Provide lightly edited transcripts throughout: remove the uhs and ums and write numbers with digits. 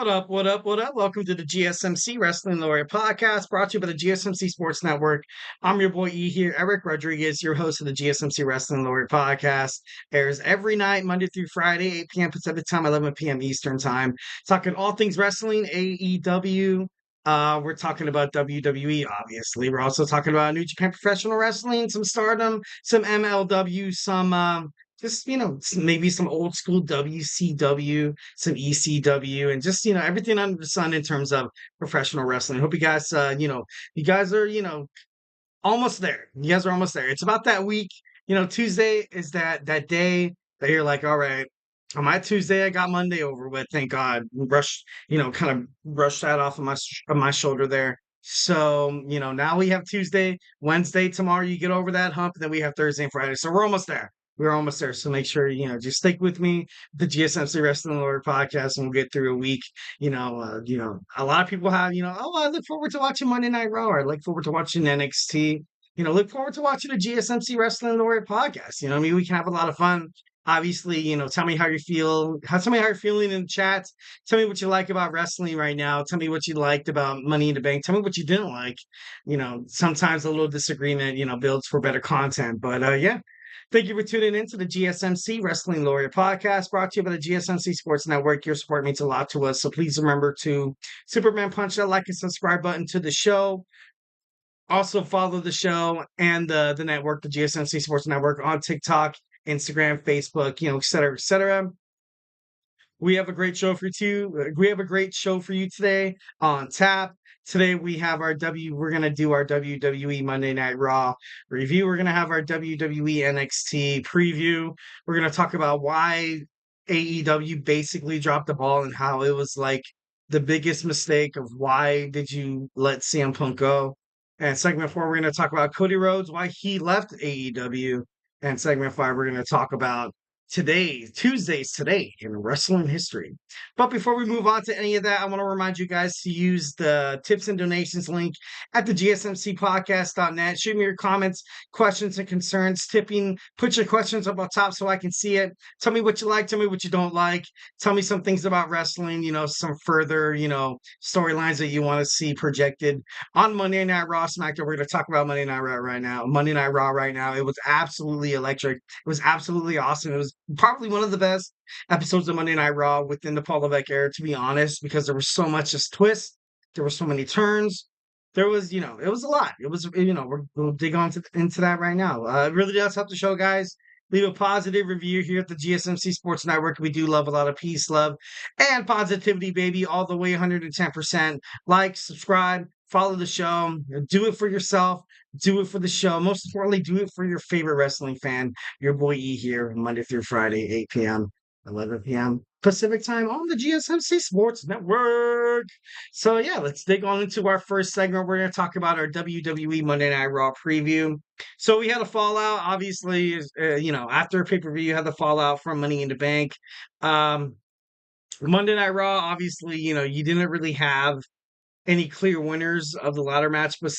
What up? What up? What up? Welcome to the GSMC Wrestling Laureate podcast brought to you by the GSMC Sports Network. I'm your boy E here, Eric Rodriguez, your host of the GSMC Wrestling Laureate podcast. Airs every night, Monday through Friday, 8 p.m. Pacific time, 11 p.m. Eastern time. Talking all things wrestling, AEW. We're talking about WWE, obviously. We're also talking about New Japan Professional Wrestling, some Stardom, some MLW, some just maybe some old school WCW, some ECW, and just everything under the sun in terms of professional wrestling. Hope you guys you guys are almost there. You guys are almost there. It's about that week. Tuesday is that day that you're like, all right, on my Tuesday I got Monday over with. Thank God. Kind of brush that off of my shoulder there. So, now we have Tuesday, Wednesday, tomorrow you get over that hump, and then we have Thursday and Friday. So we're almost there. We're almost there. So make sure, just stick with me, the GSMC Wrestling Lord podcast, and we'll get through a week. A lot of people have, I look forward to watching Monday Night Raw, or I look forward to watching NXT. Look forward to watching the GSMC Wrestling Laureate podcast. We can have a lot of fun. Obviously, tell me how you feel. Tell me how you're feeling in the chat. Tell me what you like about wrestling right now. Tell me what you liked about Money in the Bank. Tell me what you didn't like. Sometimes a little disagreement, builds for better content. But yeah, thank you for tuning in to the GSMC Wrestling Laureate podcast brought to you by the GSMC Sports Network. Your support means a lot to us. So please remember to Superman punch that like and subscribe button to the show. Also follow the show and the network, the GSMC Sports Network, on TikTok, Instagram, Facebook, et cetera, et cetera. We have a great show for you. We have a great show for you today on tap. Today we're going to do our WWE Monday Night Raw review. We're going to have our WWE NXT preview. We're going to talk about why AEW basically dropped the ball and how it was like the biggest mistake of why did you let CM Punk go. And segment 4, we're going to talk about Cody Rhodes, why he left AEW. And segment 5, we're going to talk about Tuesdays today in wrestling history. But before we move on to any of that, I want to remind you guys to use the tips and donations link at the gsmcpodcast.net. Shoot me your comments, questions, and concerns. Put your questions up on top so I can see it. Tell me what you like. Tell me what you don't like. Tell me some things about wrestling, some further, storylines that you want to see projected on Monday Night Raw, SmackDown. We're going to talk about Monday Night Raw right now. It was absolutely electric. It was absolutely awesome. It was probably one of the best episodes of Monday Night Raw within the Paul Levesque era, to be honest, because there was so much just twist. There were so many turns. There was, it was a lot. It was, we'll dig into that right now. It really does help the show, guys. Leave a positive review here at the GSMC Sports Network. We do love a lot of peace, love, and positivity, baby, all the way 110%. Like, subscribe, follow the show. Do it for yourself. Do it for the show. Most importantly, do it for your favorite wrestling fan. Your boy E here, Monday through Friday, 8 p.m., 11 p.m. Pacific time on the GSMC Sports Network. So yeah, let's dig on into our first segment. We're going to talk about our WWE Monday Night Raw preview. So we had a fallout, obviously, after a pay-per-view, you had the fallout from Money in the Bank. Monday Night Raw, obviously, you didn't really have any clear winners of the ladder match, but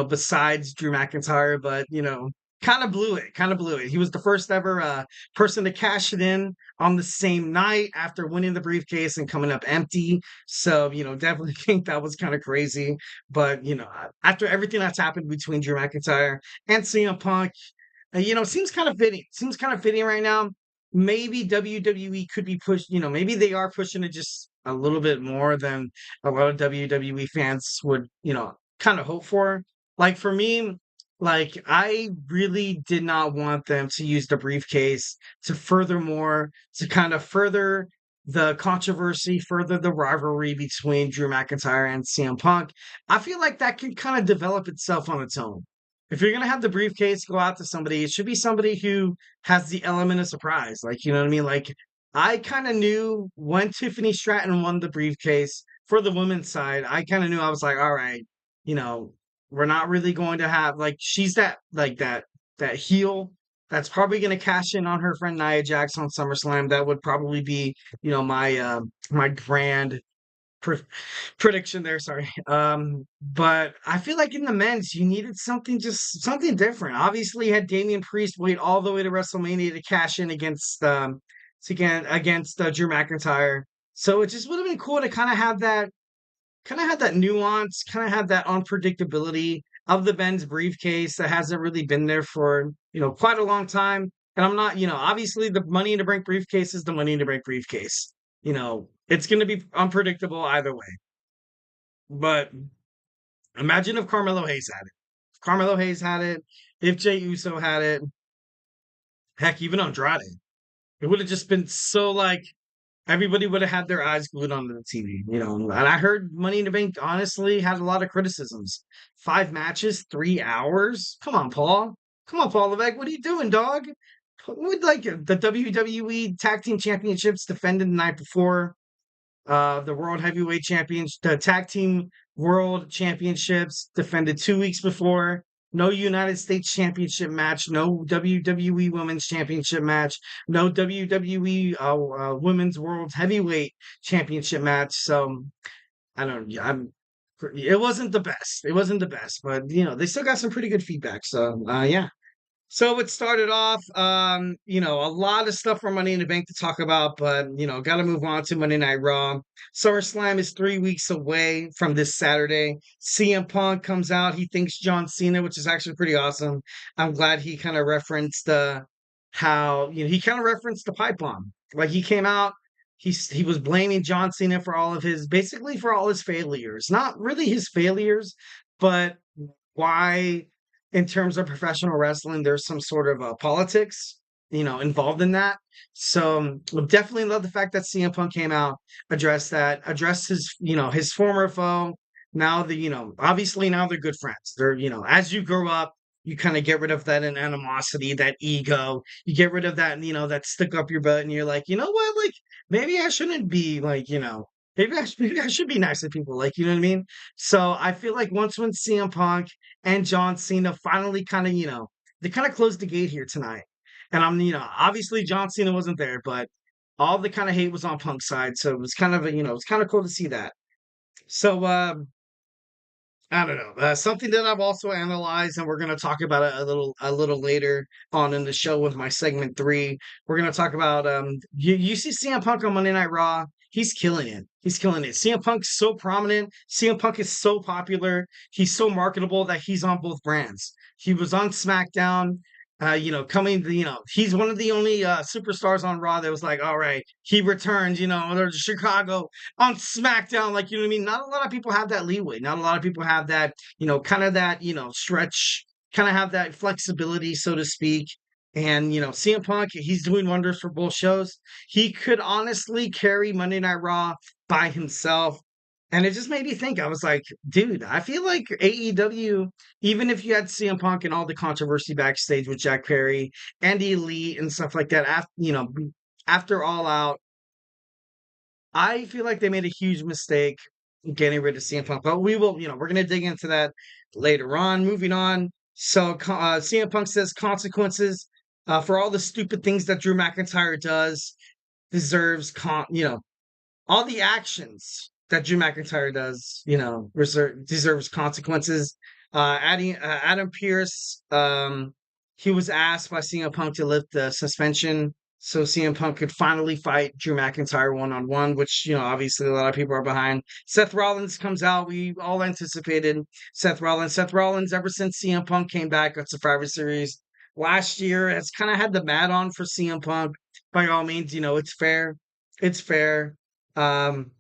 besides Drew McIntyre, but kind of blew it. He was the first ever person to cash it in on the same night after winning the briefcase and coming up empty. So, definitely think that was kind of crazy. But, after everything that's happened between Drew McIntyre and CM Punk, seems kind of fitting. Seems kind of fitting right now. Maybe WWE could be pushed, maybe they are pushing it just a little bit more than a lot of WWE fans would, kind of hope for. Like for me, I really did not want them to use the briefcase to kind of further the controversy, further the rivalry between Drew McIntyre and CM Punk. I feel like that can kind of develop itself on its own. If you're going to have the briefcase go out to somebody, it should be somebody who has the element of surprise. Like, you know what I mean? Like, I kind of knew when Tiffany Stratton won the briefcase for the women's side, I kind of knew. I was like, all right, we're not really going to have, like, she's that heel that's probably going to cash in on her friend Nia Jax on SummerSlam. That would probably be, my grand prediction there, sorry. But I feel like in the men's, you needed something different. Obviously, you had Damian Priest wait all the way to WrestleMania to cash in against Drew McIntyre. So it just would have been cool to kind of have that nuance, kind of have that unpredictability of the Ben's briefcase that hasn't really been there for, quite a long time. And I'm not, obviously the Money in the Bank briefcase is the Money in the Bank briefcase. It's going to be unpredictable either way. But imagine if Carmelo Hayes had it. If Carmelo Hayes had it, if Jey Uso had it, heck, even Andrade. It would have just been so like everybody would have had their eyes glued onto the TV. And I heard Money in the Bank honestly had a lot of criticisms. 5 matches, 3 hours. Come on, Paul. Come on, Paul Levesque. What are you doing, dog? Would like the WWE Tag Team Championships defended the night before. The World Heavyweight Champions, the Tag Team World Championships defended 2 weeks before. No United States Championship match, no WWE Women's Championship match, no WWE Women's World Heavyweight Championship match. So I don't. Yeah, It wasn't the best. It wasn't the best, but they still got some pretty good feedback. So yeah. So it started off, a lot of stuff from Money in the Bank to talk about, but got to move on to Monday Night Raw. SummerSlam is 3 weeks away from this Saturday. CM Punk comes out. He thinks John Cena, which is actually pretty awesome. I'm glad he kind of referenced how he kind of referenced the pipe bomb. Like he came out, he was blaming John Cena for basically for all his failures. Not really his failures, but why in terms of professional wrestling, there's some sort of politics, involved in that. So definitely love the fact that CM Punk came out, addressed his former foe. Now obviously now they're good friends. They're, as you grow up, you kind of get rid of that animosity, that ego. You get rid of that, that stick up your butt, and you're like, you know what, like maybe I shouldn't be like, maybe I should be nice to people, like you know what I mean. So I feel like once when CM Punk and John Cena finally kind of, they kind of closed the gate here tonight. And obviously John Cena wasn't there, but all the kind of hate was on Punk's side. So it was kind of, it's kind of cool to see that. So, I don't know. Something that I've also analyzed, and we're going to talk about it a little later on in the show with my segment 3. We're going to talk about you see CM Punk on Monday Night Raw. He's killing it. He's killing it. CM Punk's so prominent. CM Punk is so popular. He's so marketable that he's on both brands. He was on SmackDown. He's one of the only superstars on Raw that was like, all right, he returns, to Chicago on SmackDown, like, you know what I mean? Not a lot of people have that leeway. Not a lot of people have that, kind of that, stretch, kind of have that flexibility, so to speak. And, CM Punk, he's doing wonders for both shows. He could honestly carry Monday Night Raw by himself. And it just made me think, I was like, dude, I feel like AEW, even if you had CM Punk and all the controversy backstage with Jack Perry and the Elite and stuff like that, after All Out, I feel like they made a huge mistake getting rid of CM Punk, but we will, we're going to dig into that later on. Moving on. So CM Punk says consequences for all the stupid things that Drew McIntyre does deserves, all the actions that Drew McIntyre does, deserves consequences. Adam Pearce, he was asked by CM Punk to lift the suspension so CM Punk could finally fight Drew McIntyre one-on-one, which, obviously a lot of people are behind. Seth Rollins comes out. We all anticipated Seth Rollins. Seth Rollins, ever since CM Punk came back at Survivor Series last year, has kind of had the mat on for CM Punk. By all means, it's fair. It's fair. Um,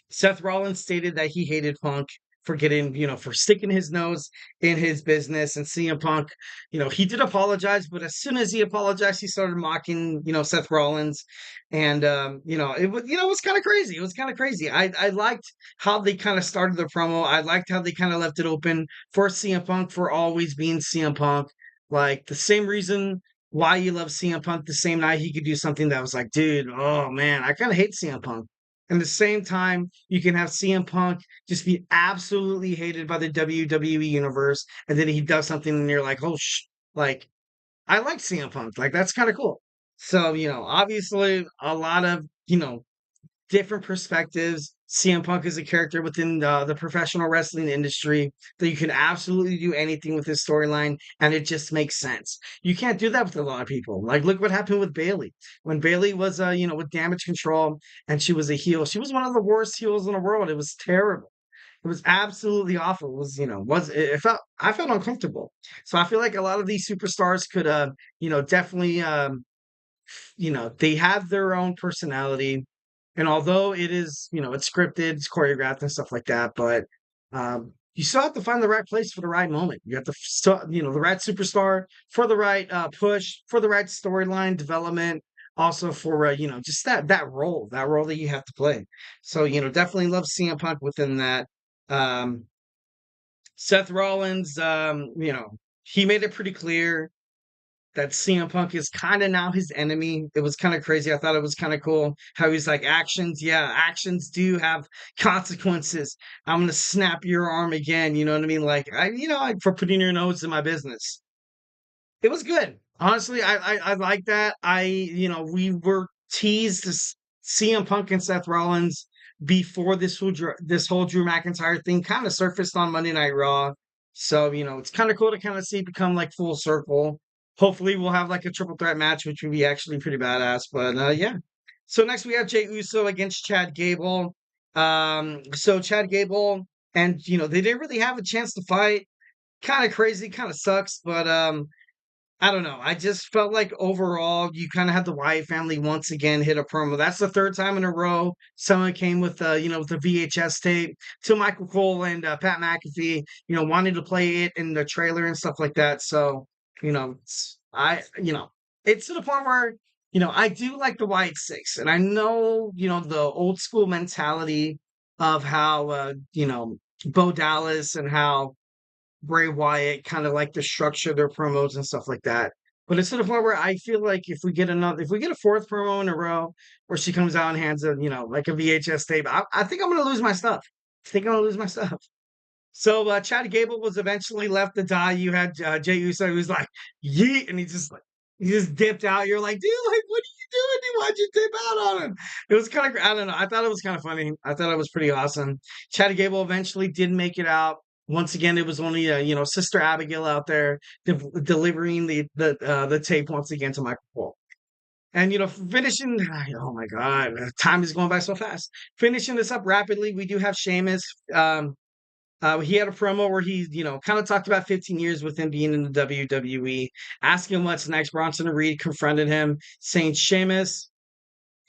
Seth Rollins stated that he hated Punk for for sticking his nose in his business. And CM Punk, he did apologize, but as soon as he apologized, he started mocking, Seth Rollins. And, it was kind of crazy. It was kind of crazy. I liked how they kind of started the promo. I liked how they kind of left it open for CM Punk for always being CM Punk. Like the same reason why you love CM Punk, the same night he could do something that was like, dude, oh man, I kind of hate CM Punk. And at the same time, you can have CM Punk just be absolutely hated by the WWE universe, and then he does something, and you're like, oh, like, I like CM Punk. Like, that's kind of cool. So, obviously, a lot of, different perspectives. CM Punk is a character within the professional wrestling industry that you can absolutely do anything with his storyline, and it just makes sense. You can't do that with a lot of people. Like, look what happened with Bayley. When Bayley was, with Damage Control, and she was a heel. She was one of the worst heels in the world. It was terrible. It was absolutely awful. It was, it felt I felt uncomfortable. So I feel like a lot of these superstars could, definitely, they have their own personality. And although it is, it's scripted, it's choreographed and stuff like that, but you still have to find the right place for the right moment. You have to, the right superstar for the right push, for the right storyline development, also for, just that role that you have to play. So, definitely love CM Punk within that. Um, Seth Rollins, he made it pretty clear that CM Punk is kind of now his enemy. It was kind of crazy. I thought it was kind of cool how he's like, actions do have consequences. I'm gonna snap your arm again. You know what I mean? Like, for putting your nose in my business. It was good. Honestly, I like that. We were teased to CM Punk and Seth Rollins before this whole Drew McIntyre thing kind of surfaced on Monday Night Raw. So, it's kind of cool to kind of see it become like full circle. Hopefully we'll have like a triple threat match, which would be actually pretty badass. But yeah. So next we have Jey Uso against Chad Gable. So Chad Gable, and they didn't really have a chance to fight. Kind of crazy, kind of sucks, but I don't know. I just felt like overall, you kind of had the Wyatt family once again hit a promo. That's the third time in a row someone came with, with the VHS tape to Michael Cole and Pat McAfee, wanting to play it in the trailer and stuff like that. So, it's to the point where, I do like the Wyatt Six, and I know, the old school mentality of how, Bo Dallas and how Bray Wyatt kind of like to structure their promos and stuff like that. But it's to the point where I feel like if we get a fourth promo in a row where she comes out and hands a, like a VHS tape, I think I'm going to lose my stuff. I think I'm going to lose my stuff. So Chad Gable was eventually left to die. You had Jey Uso who's like, yeet, and he just dipped out. You're like, dude, like, what are you doing? Dude, why'd you dip out on him? It was kind of, I don't know. I thought it was kind of funny. I thought it was pretty awesome. Chad Gable eventually did make it out. Once again, it was only Sister Abigail out there delivering the tape once again to Michael Cole. And finishing, oh my God, time is going by so fast. Finishing this up rapidly, we do have Sheamus. He had a promo where he, kind of talked about 15 years with him being in the WWE, asking him what's next. Bronson Reed confronted him, saying, Sheamus,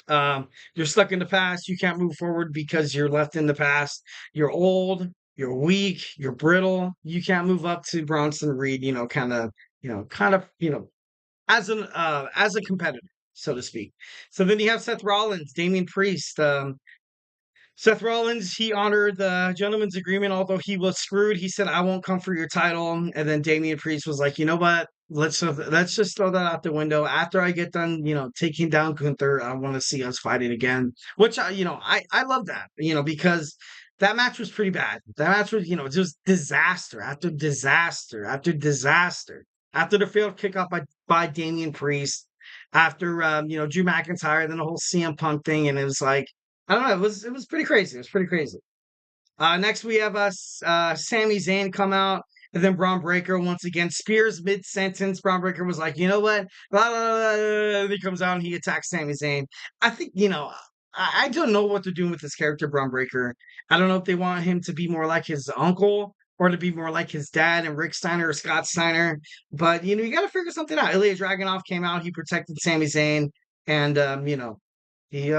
you're stuck in the past. You can't move forward because you're left in the past. You're old, you're weak, you're brittle. You can't move up to Bronson Reed, as a competitor, so to speak. So then you have Seth Rollins, Damian Priest, Seth Rollins, he honored the gentleman's agreement, although he was screwed. He said, I won't come for your title. And then Damian Priest was like, you know what? Let's just throw that out the window. After I get done, taking down Gunther, I want to see us fighting again. Which I love that, because that match was pretty bad. That match was, just disaster after disaster after disaster. After the failed kickoff by Damian Priest, after Drew McIntyre, then the whole CM Punk thing, and it was like, I don't know. It was pretty crazy. It was pretty crazy. Next we have Sami Zayn come out, and then Bron Breakker once again spears mid sentence. Bron Breakker was like, you know what? Blah, blah, blah, blah. He comes out and he attacks Sami Zayn. I think I don't know what they're doing with this character, Bron Breakker. I don't know if they want him to be more like his uncle or to be more like his dad and Rick Steiner or Scott Steiner. But you got to figure something out. Ilja Dragunov came out. He protected Sami Zayn, and he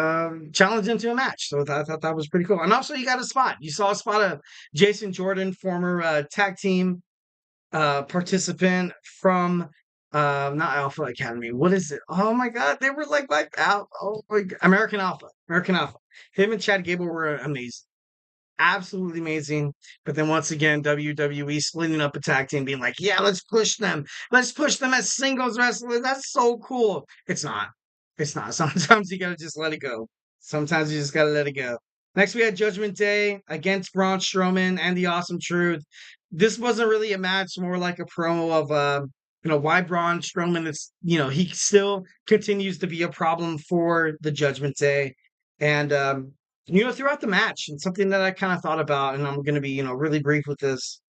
challenged him to a match. So I thought that was pretty cool. And also you got a spot. You saw a spot of Jason Jordan, former tag team participant from not Alpha Academy. What is it? Oh my God. They were like oh my God. American Alpha. American Alpha. Him and Chad Gable were amazing. Absolutely amazing. But then once again, WWE splitting up a tag team, being like, yeah, let's push them. Let's push them as singles wrestlers. That's so cool. It's not. It's not. Sometimes you gotta just let it go. Sometimes you just gotta let it go. Next, we had Judgment Day against Braun Strowman and the Awesome Truth. This wasn't really a match, more like a promo of why Braun Strowman is, he still continues to be a problem for the Judgment Day. And throughout the match, and something that I kind of thought about, and I'm going to be, really brief with this,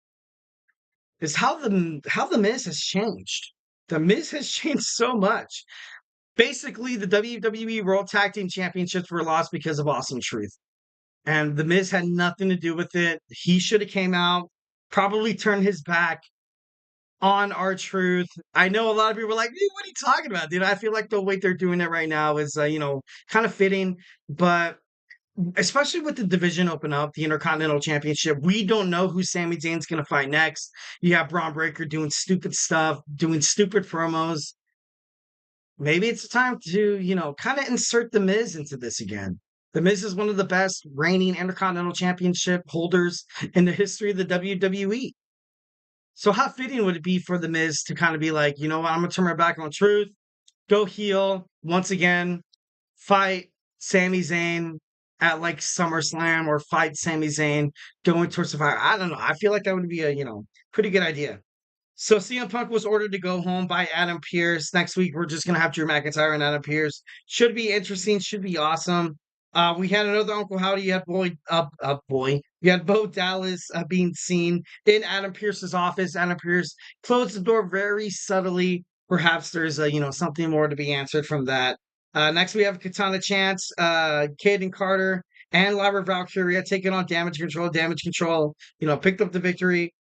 is how the Miz has changed. The Miz has changed so much. Basically, the WWE World Tag Team Championships were lost because of Awesome Truth, and the Miz had nothing to do with it. He should have came out, probably turned his back on R-Truth. I know a lot of people are like, "Dude, what are you talking about, dude?" I feel like the way they're doing it right now is, kind of fitting, but especially with the division open up, the Intercontinental Championship, we don't know who Sami Zayn's going to fight next. You have Bron Breakker doing stupid stuff, doing stupid promos. Maybe it's time to, kind of insert The Miz into this again. The Miz is one of the best reigning Intercontinental Championship holders in the history of the WWE. So how fitting would it be for The Miz to kind of be like, you know what, I'm going to turn my back on Truth, go heel once again, fight Sami Zayn at like SummerSlam, or fight Sami Zayn going towards the fire. I don't know. I feel like that would be a, pretty good idea. So CM Punk was ordered to go home by Adam Pearce. Next week, we're just going to have Drew McIntyre and Adam Pearce. Should be interesting. Should be awesome. We had another Uncle Howdy. You had You had Bo Dallas being seen in Adam Pearce's office. Adam Pearce closed the door very subtly. Perhaps there's something more to be answered from that. Next, we have Katana Chance, Caden Carter, and Lyra Valkyria taking on Damage Control. Damage Control, picked up the victory.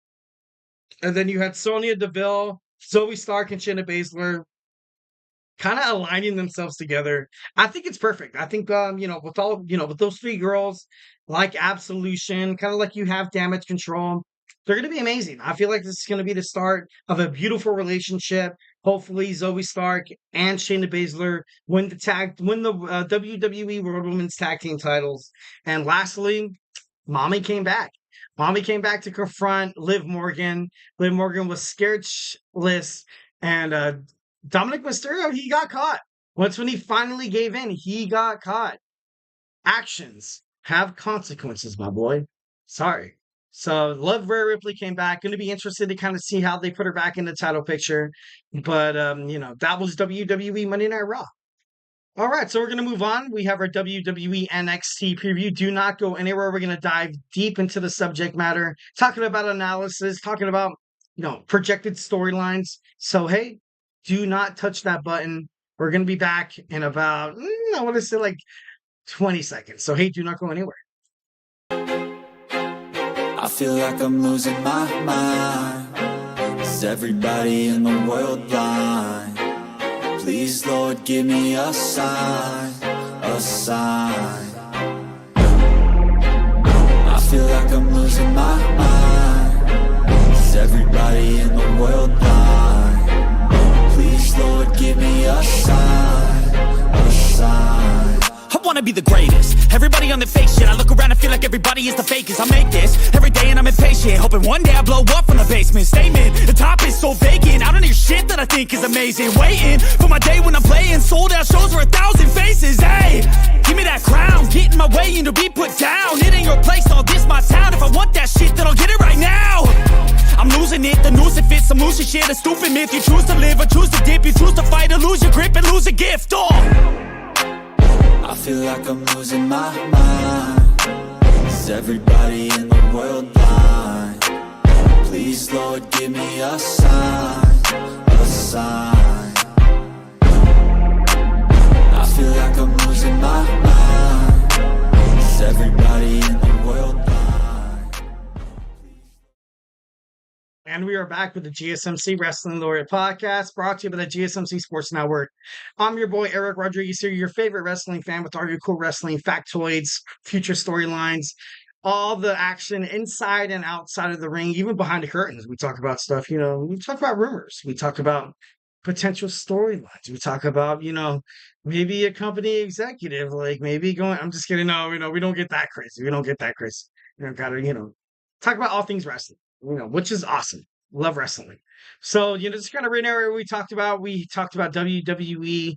And then you had Sonya Deville, Zoe Stark, and Shayna Baszler kind of aligning themselves together. I think it's perfect. I think, with those three girls, like Absolution, kind of like you have Damage Control, they're going to be amazing. I feel like this is going to be the start of a beautiful relationship. Hopefully, Zoe Stark and Shayna Baszler win the WWE World Women's Tag Team titles. And lastly, Mommy came back. Mommy came back to confront Liv Morgan. Liv Morgan was scared shitless, and Dominik Mysterio, he got caught. Once when he finally gave in, he got caught. Actions have consequences, my boy. Sorry. So, love Rhea Ripley came back. Going to be interested to kind of see how they put her back in the title picture. But, that was WWE Monday Night Raw. All right, so we're going to move on. We have our WWE NXT preview. Do not go anywhere. We're going to dive deep into the subject matter, talking about analysis, talking about, projected storylines. So, hey, do not touch that button. We're going to be back in about, I want to say like 20 seconds. So, hey, do not go anywhere. I feel like I'm losing my mind. Is everybody in the world blind? Please, Lord, give me a sign, a sign. I feel like I'm losing my mind. Is everybody in the world blind? Please, Lord, give me a sign, a sign. I wanna be the greatest. Everybody on the fake shit. I look around and feel like everybody is the fakest. I make this every day and I'm impatient, hoping one day I blow up from the basement. Statement, the top is so vacant. I don't hear shit that I think is amazing. Waiting for my day when I'm playing sold out shows for 1,000 faces. Hey, give me that crown, get in my way and to be put down. It ain't your place, all this my town. If I want that shit, then I'll get it right now. I'm losing it, the noose it fits, I'm losing shit. A stupid myth, you choose to live or choose to dip. You choose to fight or lose your grip and lose a gift. I feel like I'm losing my mind. Is everybody in the world blind? Please, Lord, give me a sign, a sign. I feel like I'm losing my mind. Is everybody in the world blind? And we are back with the GSMC Wrestling Laureate podcast, brought to you by the GSMC Sports Network. I'm your boy, Eric Rodriguez here, your favorite wrestling fan with all your cool wrestling factoids, future storylines, all the action inside and outside of the ring, even behind the curtains. We talk about stuff, we talk about rumors. We talk about potential storylines. We talk about, maybe a company executive, like maybe going, I'm just kidding. No, we don't get that crazy. We don't get that crazy. Gotta, talk about all things wrestling. Which is awesome. Love wrestling. So, just kind of reiterate what we talked about. We talked about WWE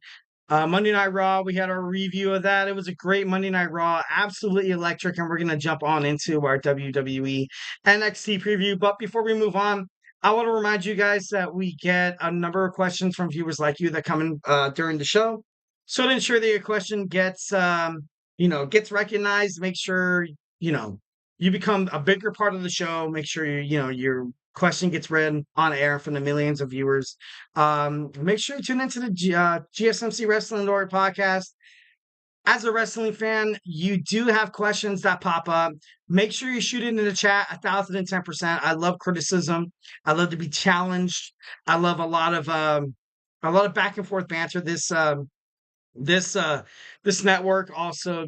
Monday Night Raw. We had our review of that. It was a great Monday Night Raw. Absolutely electric. And we're going to jump on into our WWE NXT preview. But before we move on, I want to remind you guys that we get a number of questions from viewers like you that come in during the show. So to ensure that your question gets gets recognized. Make sure, you become a bigger part of the show. Make sure your question gets read on air from the millions of viewers. Make sure you tune into the GSMC Wrestling Laureate podcast. As a wrestling fan, you do have questions that pop up. Make sure you shoot it in the chat 1,010%. I love criticism. I love to be challenged. I love a lot of back and forth banter. This network also,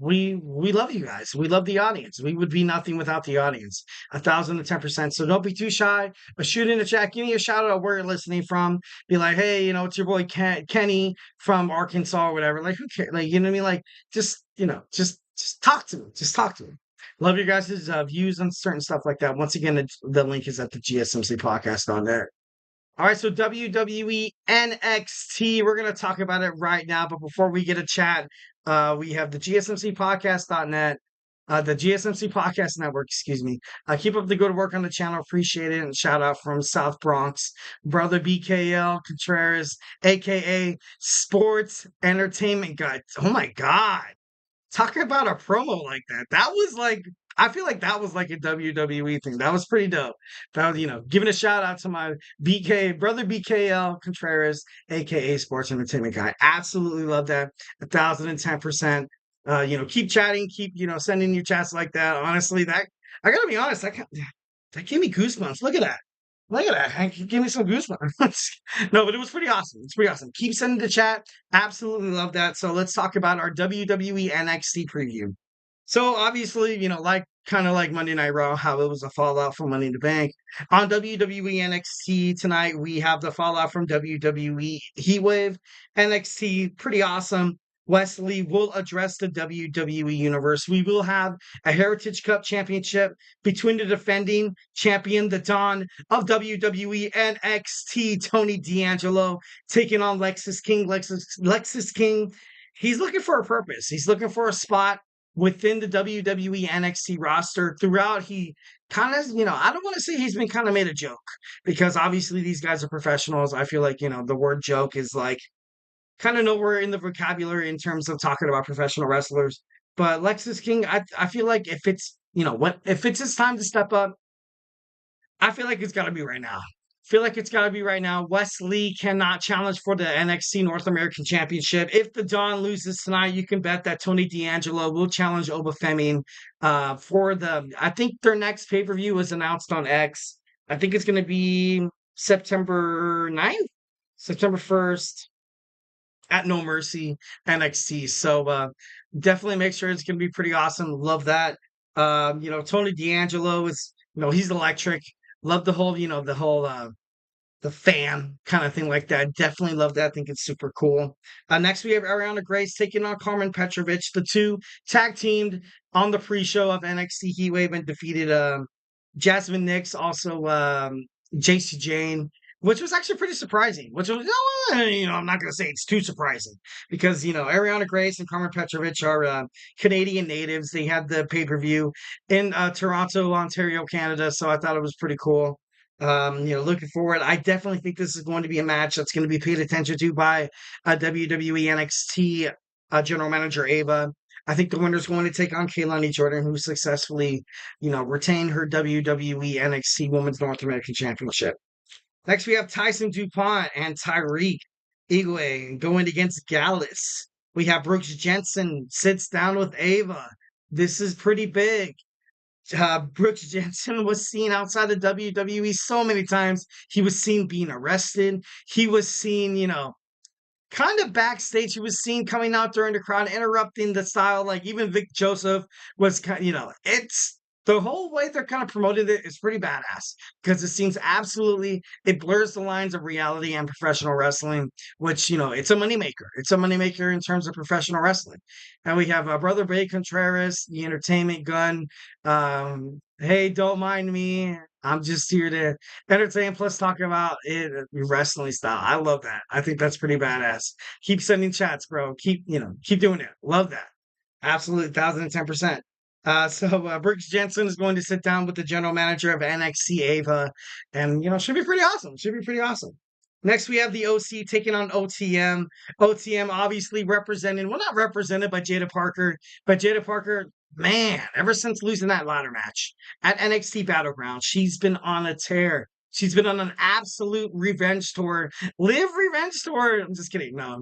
we love you guys. We love the audience. We would be nothing without the audience. 1,010%. So don't be too shy, but shoot in the chat. Give me a shout out where you're listening from. Be like, hey, it's your boy Kenny from Arkansas or whatever. Like, who cares? Like, you know what I mean? Like, just talk to me. Just talk to me. Love your guys' views on certain stuff like that. Once again, the link is at the GSMC podcast on there. All right, so WWE NXT, we're going to talk about it right now. But before we get a chat, we have the GSMCpodcast.net, the GSMC Podcast Network, excuse me. Keep up the good work on the channel. Appreciate it. And shout out from South Bronx, brother BKL Contreras, a.k.a. Sports Entertainment Guy. Oh, my God. Talk about a promo like that. That was like, I feel like that was like a WWE thing. That was pretty dope. That was, giving a shout out to my brother BKL Contreras, aka Sports Entertainment Guy. Absolutely love that. 1,010%. Keep chatting, keep, sending your chats like that. Honestly, I gotta be honest, that gave me goosebumps. Look at that. Look at that. It gave me some goosebumps. No, but it was pretty awesome. It's pretty awesome. Keep sending the chat. Absolutely love that. So let's talk about our WWE NXT preview. So obviously, kind of like Monday Night Raw, how it was a fallout from Money in the Bank. On WWE NXT tonight, we have the fallout from WWE Heatwave. NXT, pretty awesome. Wesley will address the WWE Universe. We will have a Heritage Cup Championship between the defending champion, the Dawn of WWE NXT, Tony D'Angelo, taking on Lexis King. Lexis King, he's looking for a purpose. He's looking for a spot within the WWE NXT roster. Throughout, he kind of, I don't want to say he's been kind of made a joke, because obviously these guys are professionals. I feel like, the word joke is like kind of nowhere in the vocabulary in terms of talking about professional wrestlers. But Lexis King, I feel like if it's, if it's his time to step up, I feel like it's got to be right now. Wesley cannot challenge for the NXT North American Championship. If the Dawn loses tonight, you can bet that Tony D'Angelo will challenge Obafemi for I think their next pay-per-view was announced on X. I think it's going to be September 9th, September 1st at No Mercy NXT. So definitely make sure it's going to be pretty awesome. Love that. Tony D'Angelo is, he's electric. Love the whole, the fan kind of thing like that. Definitely love that. I think it's super cool. Next, we have Ariana Grace taking on Carmen Petrovic. The two tag teamed on the pre-show of NXT Heatwave and defeated Jasmine Nix, also JC Jane, which was actually pretty surprising. Which was, I'm not going to say it's too surprising, because, Ariana Grace and Carmen Petrovic are Canadian natives. They had the pay-per-view in Toronto, Ontario, Canada. So I thought it was pretty cool. Looking forward. I definitely think this is going to be a match that's going to be paid attention to by WWE NXT General Manager Ava. I think the winner's going to take on Kaylani Jordan, who successfully, retained her WWE NXT Women's North American Championship. Next, we have Tyson DuPont and Tyreek Igwe going against Gallus. We have Brooks Jensen sits down with Ava. This is pretty big. Brooks Jensen was seen outside of WWE so many times. He was seen being arrested. He was seen, kind of backstage. He was seen coming out during the crowd, interrupting the style. Like even Vic Joseph was kind of, it's the whole way they're kind of promoting it is pretty badass, because it seems it blurs the lines of reality and professional wrestling, which, it's a moneymaker. It's a moneymaker in terms of professional wrestling. And we have Brother Bay Contreras, the entertainment gun. Hey, don't mind me. I'm just here to entertain, plus talk about it, wrestling style. I love that. I think that's pretty badass. Keep sending chats, bro. Keep doing it. Love that. Absolutely, 1,010%. So Brooks Jensen is going to sit down with the general manager of NXT, Ava, and should be pretty awesome. Next, we have the OC taking on OTM. OTM obviously represented, well, not represented by Jada Parker, but Jada Parker, man, ever since losing that ladder match at NXT Battleground, she's been on a tear. She's been on an absolute revenge tour. Live revenge tour. I'm just kidding. No,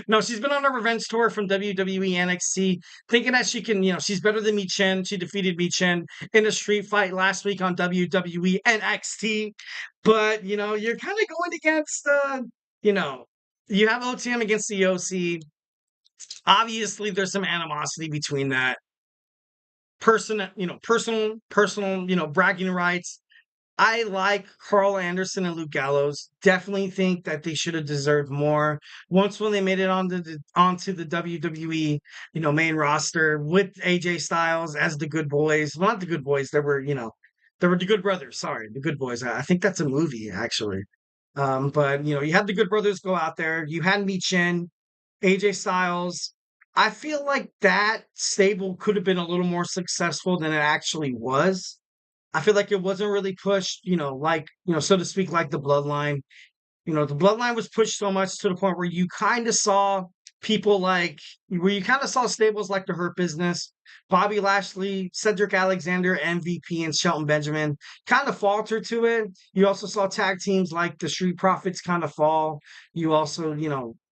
no, she's been on a revenge tour from WWE NXT, thinking that she can, she's better than Mi Chen. She defeated Mi Chen in a street fight last week on WWE NXT. But, you're kind of going against, you know, you have OTM against the OC. Obviously, there's some animosity between that personal, bragging rights. I like Carl Anderson and Luke Gallows. Definitely think that they should have deserved more. Once when they made it onto the WWE, main roster with AJ Styles as the Good Boys. Well, not the Good Boys. They were the Good Brothers. Sorry, the Good Boys. I think that's a movie actually. But you had the Good Brothers go out there. You had Mi Chen, AJ Styles. I feel like that stable could have been a little more successful than it actually was. I feel like it wasn't really pushed, so to speak, like the bloodline. The bloodline was pushed so much to the point where you kind of saw stables like the Hurt Business, Bobby Lashley, Cedric Alexander, MVP, and Shelton Benjamin kind of falter to it. You also saw tag teams like the Street Profits kind of fall. You also,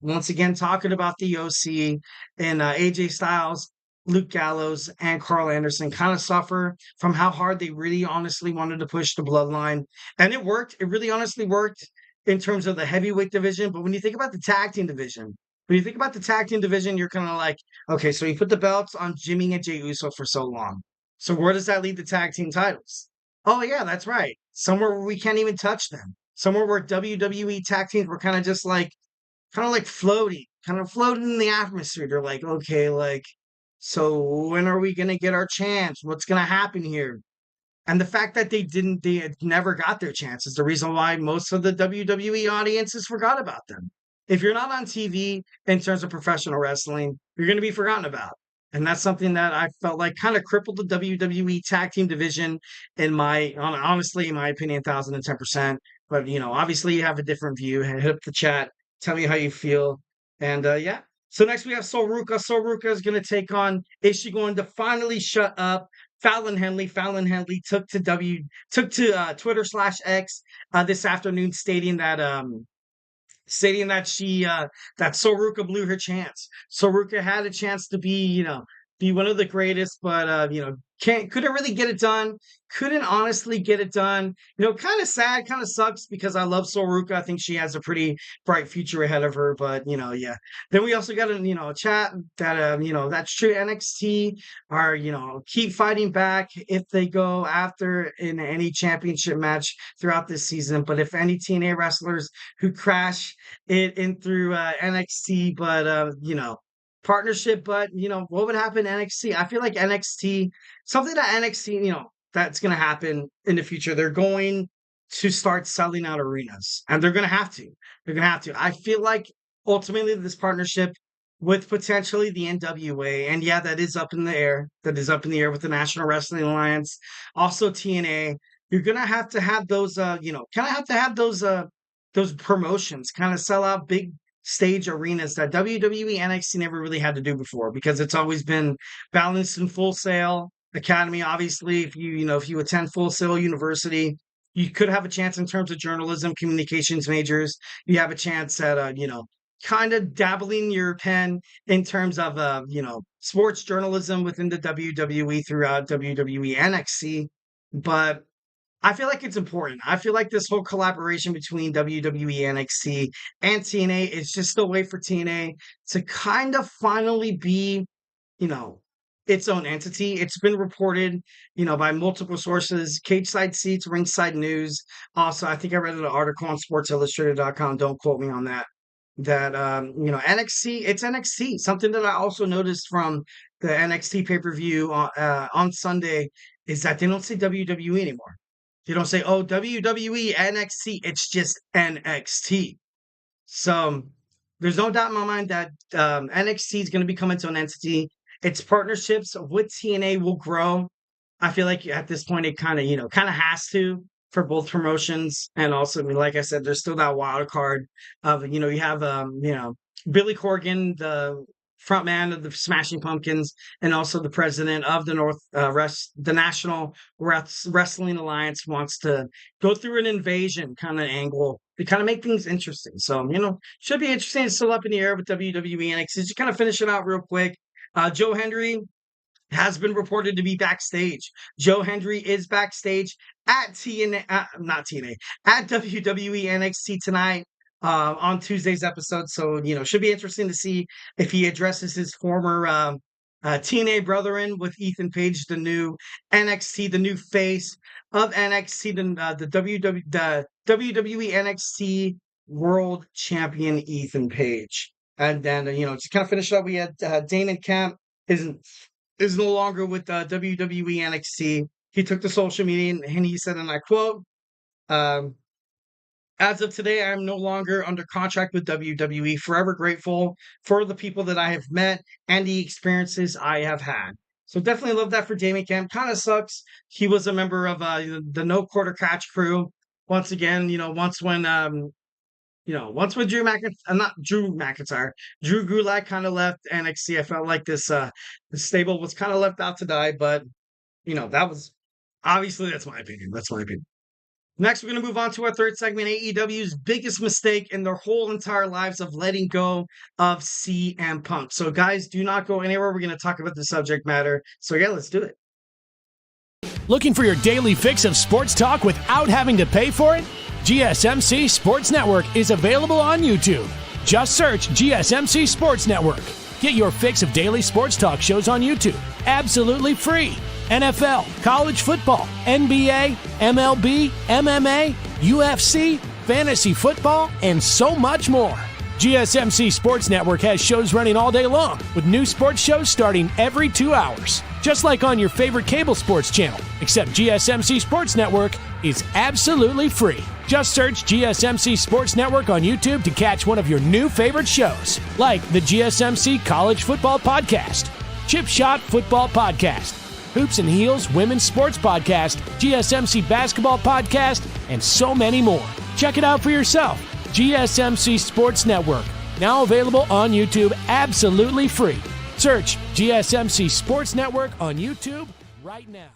once again, talking about the OC and AJ Styles, Luke Gallows, and Carl Anderson kind of suffer from how hard they really honestly wanted to push the bloodline. And it worked. It really honestly worked in terms of the heavyweight division. But when you think about the tag team division, you're kind of like, okay, so you put the belts on Jimmy and Jey Uso for so long. So where does that lead the tag team titles? Oh, yeah, that's right. Somewhere where we can't even touch them. Somewhere where WWE tag teams were kind of just like, floating in the atmosphere. They're like, okay, so when are we going to get our chance? What's going to happen here? And the fact that they had never got their chance is the reason why most of the WWE audiences forgot about them. If you're not on TV in terms of professional wrestling, you're going to be forgotten about. And that's something that I felt like kind of crippled the WWE tag team division honestly, in my opinion, 1,010%. But, obviously you have a different view. Hit up the chat. Tell me how you feel. And yeah. So next we have Sol Ruca. Sol Ruca is going to take on, is she going to finally shut up Fallon Henly? Fallon Henly took to Twitter/X this afternoon, stating that that Sol Ruca blew her chance. Sol Ruca had a chance to be one of the greatest, but couldn't really get it done. Couldn't honestly get it done. Kind of sad, kind of sucks because I love Sol Ruca. I think she has a pretty bright future ahead of her. But yeah. Then we also got a chat that that's true. NXT are keep fighting back if they go after in any championship match throughout this season. But if any TNA wrestlers who crash it in through NXT, but partnership, but what would happen in NXT? I feel like something that NXT, that's going to happen in the future. They're going to start selling out arenas, and they're going to have to. I feel like ultimately this partnership with potentially the NWA, and yeah, that is up in the air. That is up in the air with the National Wrestling Alliance, also TNA. You're going to have those, those promotions kind of sell out big stage arenas that WWE NXT never really had to do before, because it's always been balanced in Full Sail Academy. Obviously, if you attend Full Sail University, you could have a chance in terms of journalism, communications majors. You have a chance at kind of dabbling your pen in terms of sports journalism within the WWE throughout WWE NXT. But I feel like it's important. I feel like this whole collaboration between WWE, NXT, and TNA is just a way for TNA to kind of finally be, its own entity. It's been reported, by multiple sources, Cage Side Seats, Ringside News. Also, I think I read an article on SportsIllustrated.com. Don't quote me on that. That, NXT, it's NXT. Something that I also noticed from the NXT pay-per-view on Sunday is that they don't say WWE anymore. You don't say, oh, WWE, NXT. It's just NXT. So there's no doubt in my mind that NXT is going to become its own entity. Its partnerships with TNA will grow. I feel like at this point it kind of has to. for both promotions. And also, I mean, like I said, there's still that wild card of, you have, Billy Corgan, the front man of the Smashing Pumpkins, and also the president of the the National Wrestling Alliance wants to go through an invasion kind of angle to kind of make things interesting. So, should be interesting. It's still up in the air with WWE and NXT. Just kind of finish it out real quick. Joe Hendry has been reported to be backstage. Joe Hendry is backstage at not TNA, at WWE NXT tonight on Tuesday's episode. So, should be interesting to see if he addresses his former TNA brethren with Ethan Page, the new NXT, the new face of NXT, the WWE NXT World Champion Ethan Page. And then, just kind of finish up, we had Damon Kemp is no longer with WWE NXT. He took to social media and he said, and I quote, as of today, I am no longer under contract with WWE. Forever grateful for the people that I have met and the experiences I have had. So definitely love that for Damien Kemp. Kind of sucks. He was a member of the No Quarter Catch crew. Once again, once when Drew McIntyre, Drew Gulak kind of left NXT. I felt like this stable was kind of left out to die, but that was obviously that's my opinion. That's my opinion. Next, we're going to move on to our third segment, AEW's biggest mistake in their whole entire lives of letting go of CM Punk. So, guys, do not go anywhere. We're going to talk about the subject matter. So, yeah, let's do it. Looking for your daily fix of sports talk without having to pay for it? GSMC Sports Network is available on YouTube. Just search GSMC Sports Network. Get your fix of daily sports talk shows on YouTube, absolutely free. NFL, college football, NBA, MLB, MMA, UFC, fantasy football, and so much more. GSMC Sports Network has shows running all day long, with new sports shows starting every 2 hours. Just like on your favorite cable sports channel, except GSMC Sports Network is absolutely free. Just search GSMC Sports Network on YouTube to catch one of your new favorite shows, like the GSMC College Football Podcast, Chip Shot Football Podcast, Hoops and Heels Women's Sports Podcast, GSMC Basketball Podcast, and so many more. Check it out for yourself. GSMC Sports Network, now available on YouTube absolutely free. Search GSMC Sports Network on YouTube right now.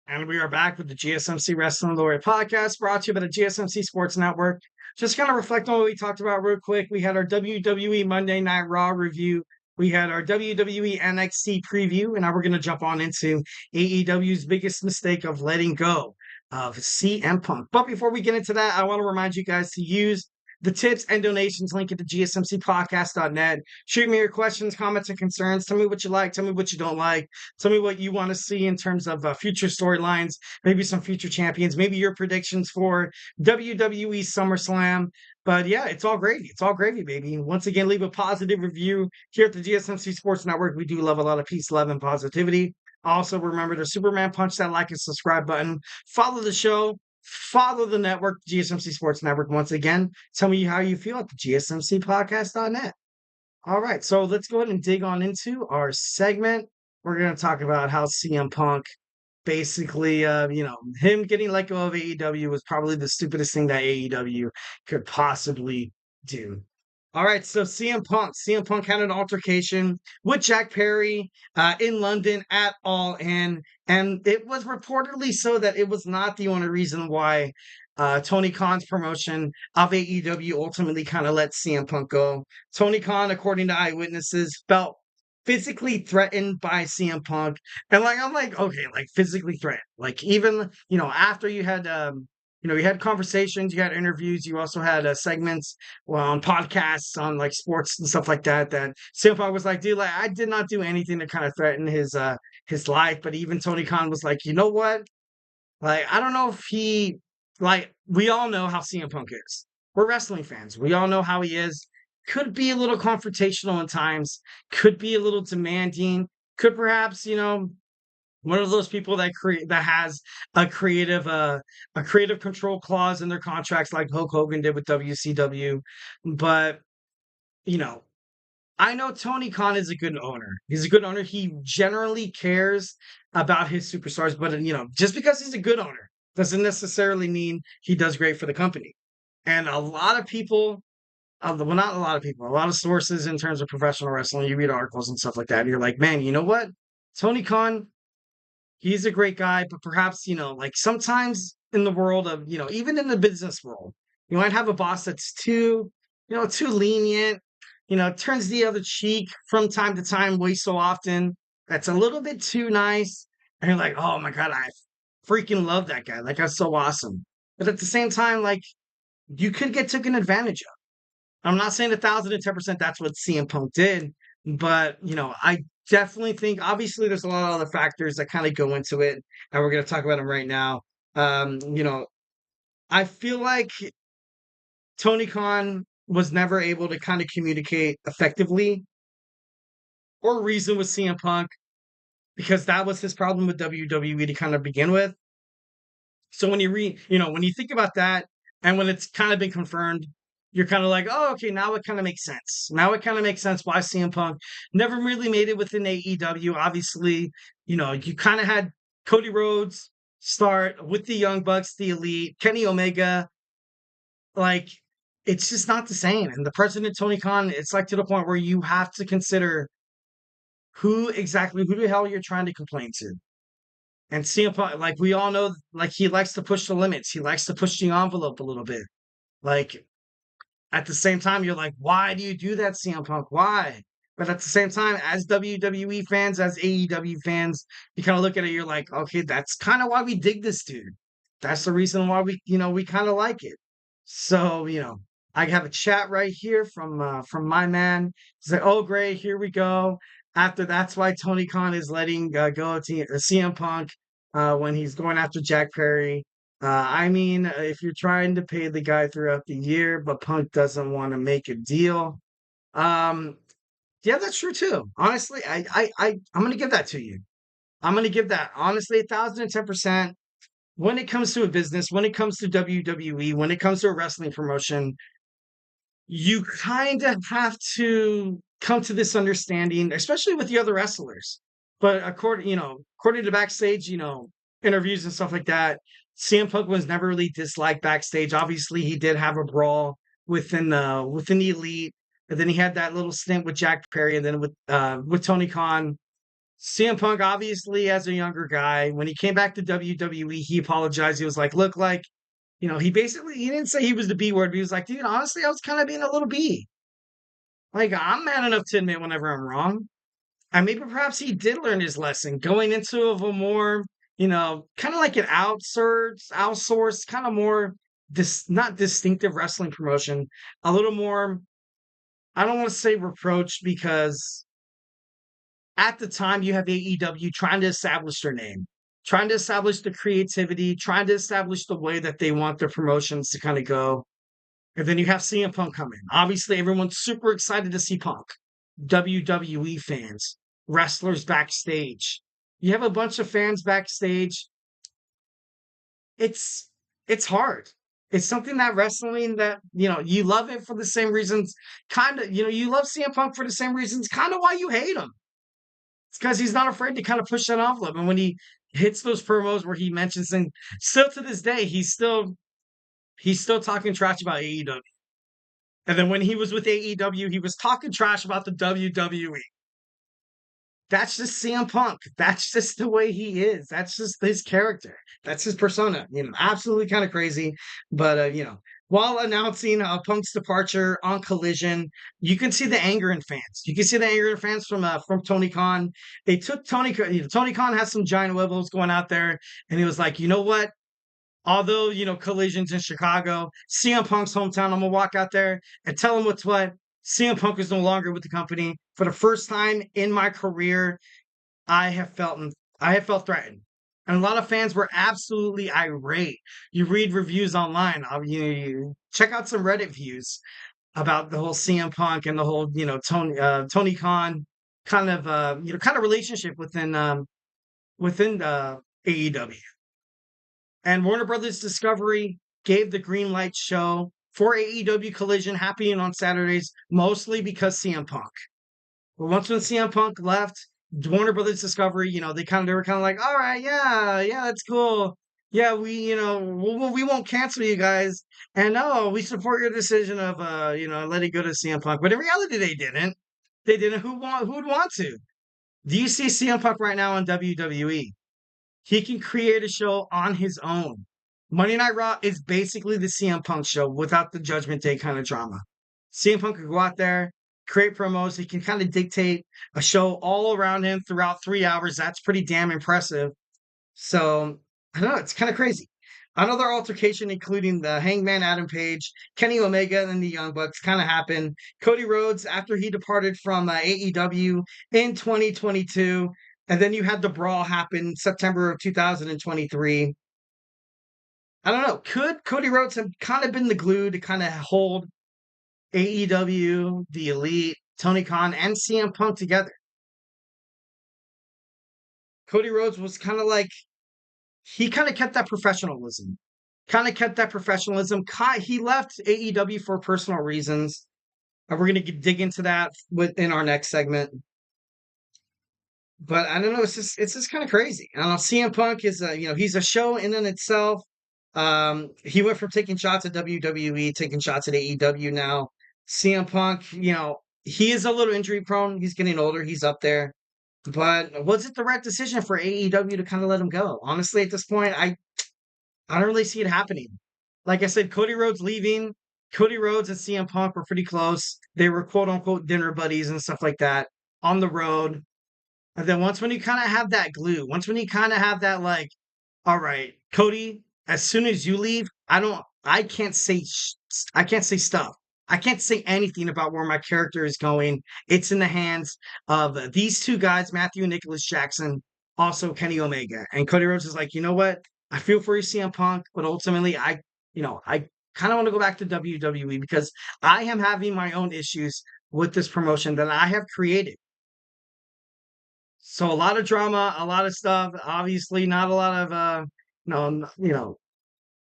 And we are back with the GSMC Wrestling Laureate podcast, brought to you by the GSMC Sports Network. Just kind of reflect on what we talked about real quick. We had our WWE Monday Night Raw review. We had our WWE NXT preview, and now we're going to jump on into AEW's biggest mistake of letting go of CM Punk. But before we get into that, I want to remind you guys to use the tips and donations link at the gsmcpodcast.net. Shoot me your questions, comments, and concerns. Tell me what you like. Tell me what you don't like. Tell me what you want to see in terms of future storylines, maybe some future champions, maybe your predictions for WWE SummerSlam. But yeah, it's all gravy. It's all gravy, baby. Once again, leave a positive review here at the GSMC Sports Network. We do love a lot of peace, love, and positivity. Also, remember to Superman punch that like and subscribe button. Follow the show. Follow the network, GSMC Sports Network. Once again, tell me how you feel at the gsmcpodcast.net. All right, so let's go ahead and dig on into our segment. We're going to talk about how CM Punk basically, him getting let go of AEW was probably the stupidest thing that AEW could possibly do. All right, so CM Punk had an altercation with Jack Perry in London at All In, and it was reportedly so that it was not the only reason why Tony Khan's promotion of AEW ultimately kind of let CM Punk go. Tony Khan, according to eyewitnesses, felt physically threatened by CM Punk, and I'm like, okay, like physically threatened, like even after you had you had conversations, you had interviews, you also had segments on podcasts on like sports and stuff like that. That CM Punk was like, dude, like I did not do anything to kind of threaten his life. But even Tony Khan was like, you know what? Like I don't know if he we all know how CM Punk is. We're wrestling fans. We all know how he is. Could be a little confrontational at times. Could be a little demanding. Could perhaps one of those people that has a creative control clause in their contracts like Hulk Hogan did with WCW. But, I know Tony Khan is a good owner. He's a good owner. He generally cares about his superstars, but just because he's a good owner doesn't necessarily mean he does great for the company. And a lot of people, well, not a lot of people, a lot of sources in terms of professional wrestling, you read articles and stuff like that, and you're like, man, you know what? Tony Khan, he's a great guy, but perhaps, like sometimes in the world of, even in the business world, you might have a boss that's too lenient, turns the other cheek from time to time, way so often. That's a little bit too nice. And you're like, oh my God, I freaking love that guy. Like, that's so awesome. But at the same time, like, you could get taken advantage of. I'm not saying 1,010% that's what CM Punk did, but I definitely think obviously there's a lot of other factors that kind of go into it, and we're going to talk about them right now. I feel like Tony Khan was never able to kind of communicate effectively or reason with CM Punk because that was his problem with WWE to kind of begin with. So when when you think about that and when it's kind of been confirmed, you're kind of like, oh, okay, now it kind of makes sense. Now it kind of makes sense why CM Punk never really made it within AEW. Obviously, you kind of had Cody Rhodes start with the Young Bucks, the Elite, Kenny Omega. Like, it's just not the same. And the president, Tony Khan, it's like to the point where you have to consider who the hell you're trying to complain to. And CM Punk, like we all know, like he likes to push the limits. He likes to push the envelope a little bit. Like at the same time, you're like, why do you do that, CM Punk? Why? But at the same time, as WWE fans, as AEW fans, you kind of look at it, you're like, okay, that's kind of why we dig this dude. That's the reason why we kind of like it. So, I have a chat right here from my man. He's like, oh, great, here we go. After that's why Tony Khan is letting go to CM Punk when he's going after Jack Perry. I mean, if you're trying to pay the guy throughout the year, but Punk doesn't want to make a deal. Yeah, that's true too. Honestly, I'm gonna give that to you. I'm gonna give that honestly 1,010%. When it comes to a business, when it comes to WWE, when it comes to a wrestling promotion, you kind of have to come to this understanding, especially with the other wrestlers. But according to backstage, interviews and stuff like that, CM Punk was never really disliked backstage. Obviously, he did have a brawl within the Elite, and then he had that little stint with Jack Perry, and then with Tony Khan. CM Punk, obviously, as a younger guy, when he came back to WWE, he apologized. He was like, look, like, he didn't say he was the B word, but he was like, dude, honestly, I was kind of being a little B. Like, I'm man enough to admit whenever I'm wrong. And maybe perhaps he did learn his lesson going into a more, kind of like an outsourced, kind of more, not distinctive wrestling promotion, a little more, I don't want to say reproach because at the time you have AEW trying to establish their name, trying to establish the creativity, trying to establish the way that they want their promotions to kind of go. And then you have CM Punk come in. Obviously, everyone's super excited to see Punk. WWE fans, wrestlers backstage. You have a bunch of fans backstage. It's hard. It's something that wrestling that, you love it for the same reasons, kind of, you love CM Punk for the same reasons, kind of why you hate him. It's because he's not afraid to kind of push that envelope. And when he hits those promos where he mentions, and still to this day, he's still talking trash about AEW. And then when he was with AEW, he was talking trash about the WWE. That's just CM Punk. That's just the way he is. That's just his character. That's his persona. Absolutely kind of crazy. But, while announcing Punk's departure on Collision, you can see the anger in fans. You can see the anger in fans from Tony Khan. They took Tony Khan has some giant wibbles going out there, and he was like, you know what? Although, Collision's in Chicago, CM Punk's hometown, I'm going to walk out there and tell him what's what. CM Punk is no longer with the company. For the first time in my career, I have felt threatened. And a lot of fans were absolutely irate. You read reviews online. You check out some Reddit views about the whole CM Punk and the whole, Tony Khan kind of relationship within AEW. And Warner Brothers Discovery gave the green light show for AEW Collision happening on Saturdays, mostly because CM Punk. But once when CM Punk left Warner Brothers Discovery, they were kind of like, all right, yeah, that's cool. Yeah, we won't cancel you guys, and no, we support your decision of letting go to CM Punk. But in reality, they didn't. They didn't. Who would want to? Do you see CM Punk right now on WWE? He can create a show on his own. Monday Night Raw is basically the CM Punk show without the Judgment Day kind of drama. CM Punk could go out there, create promos. He can kind of dictate a show all around him throughout 3 hours. That's pretty damn impressive. So, I don't know. It's kind of crazy. Another altercation, including the Hangman Adam Page, Kenny Omega, and the Young Bucks, kind of happened. Cody Rhodes, after he departed from AEW in 2022, and then you had the brawl happen September of 2023. I don't know. Could Cody Rhodes have kind of been the glue to kind of hold AEW, the Elite, Tony Khan, and CM Punk together? Cody Rhodes was kind of like, he kind of kept that professionalism. He left AEW for personal reasons. And we're going to dig into that in our next segment. But I don't know. It's just kind of crazy. I don't know. CM Punk is he's a show in and itself. He went from taking shots at WWE, taking shots at AEW now. CM Punk, he is a little injury prone. He's getting older. He's up there. But was it the right decision for AEW to kind of let him go? Honestly, at this point, I don't really see it happening. Like I said, Cody Rhodes leaving. Cody Rhodes and CM Punk were pretty close. They were quote unquote dinner buddies and stuff like that on the road. And then when you kind of have that glue, when you kind of have that, like, all right, Cody, as soon as you leave, I can't say stuff. I can't say anything about where my character is going. It's in the hands of these two guys, Matthew and Nicholas Jackson, also Kenny Omega. And Cody Rhodes is like, you know what? I feel for you, CM Punk, but ultimately, I kind of want to go back to WWE because I am having my own issues with this promotion that I have created. So a lot of drama, a lot of stuff. Obviously, not a lot of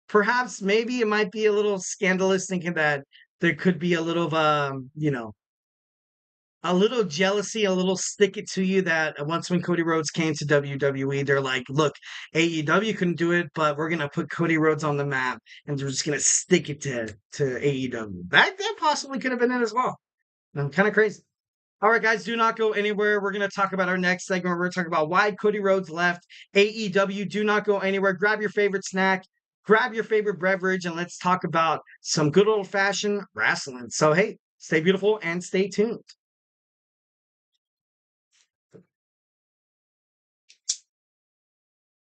perhaps maybe it might be a little scandalous thinking that there could be a little of a little jealousy, a little stick it to you that once when Cody Rhodes came to WWE, they're like, look, AEW couldn't do it, but we're gonna put Cody Rhodes on the map and we're just gonna stick it to AEW. That possibly could have been it as well. I'm kind of crazy. All right, guys, do not go anywhere. We're going to talk about our next segment. We're going to talk about why Cody Rhodes left AEW. Do not go anywhere. Grab your favorite snack, grab your favorite beverage, and let's talk about some good old-fashioned wrestling. So, hey, stay beautiful and stay tuned.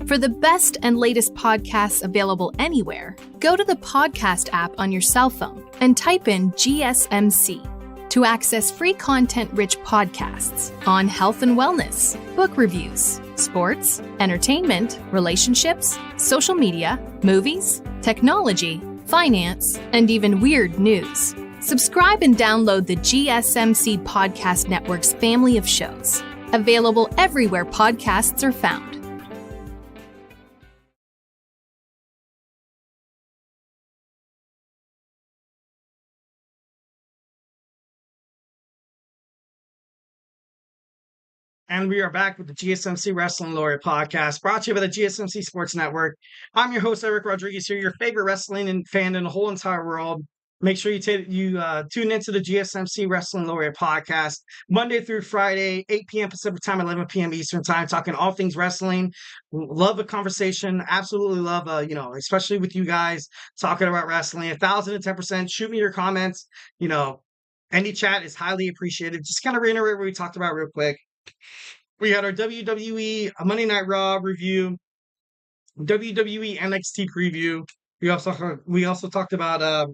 For the best and latest podcasts available anywhere, go to the podcast app on your cell phone and type in GSMC. To access free content-rich podcasts on health and wellness, book reviews, sports, entertainment, relationships, social media, movies, technology, finance, and even weird news. Subscribe and download the GSMC Podcast Network's family of shows, available everywhere podcasts are found. And we are back with the GSMC Wrestling Laureate podcast, brought to you by the GSMC Sports Network. I'm your host, Eric Rodriguez, here, your favorite wrestling fan in the whole entire world. Make sure you tune into the GSMC Wrestling Laureate podcast, Monday through Friday, 8 p.m. Pacific time, 11 p.m. Eastern time, talking all things wrestling. Love a conversation. Absolutely love, especially with you guys talking about wrestling. 1,010%. Shoot me your comments. Any chat is highly appreciated. Just kind of reiterate what we talked about real quick. We had our WWE Monday Night Raw review, WWE NXT preview. We also talked about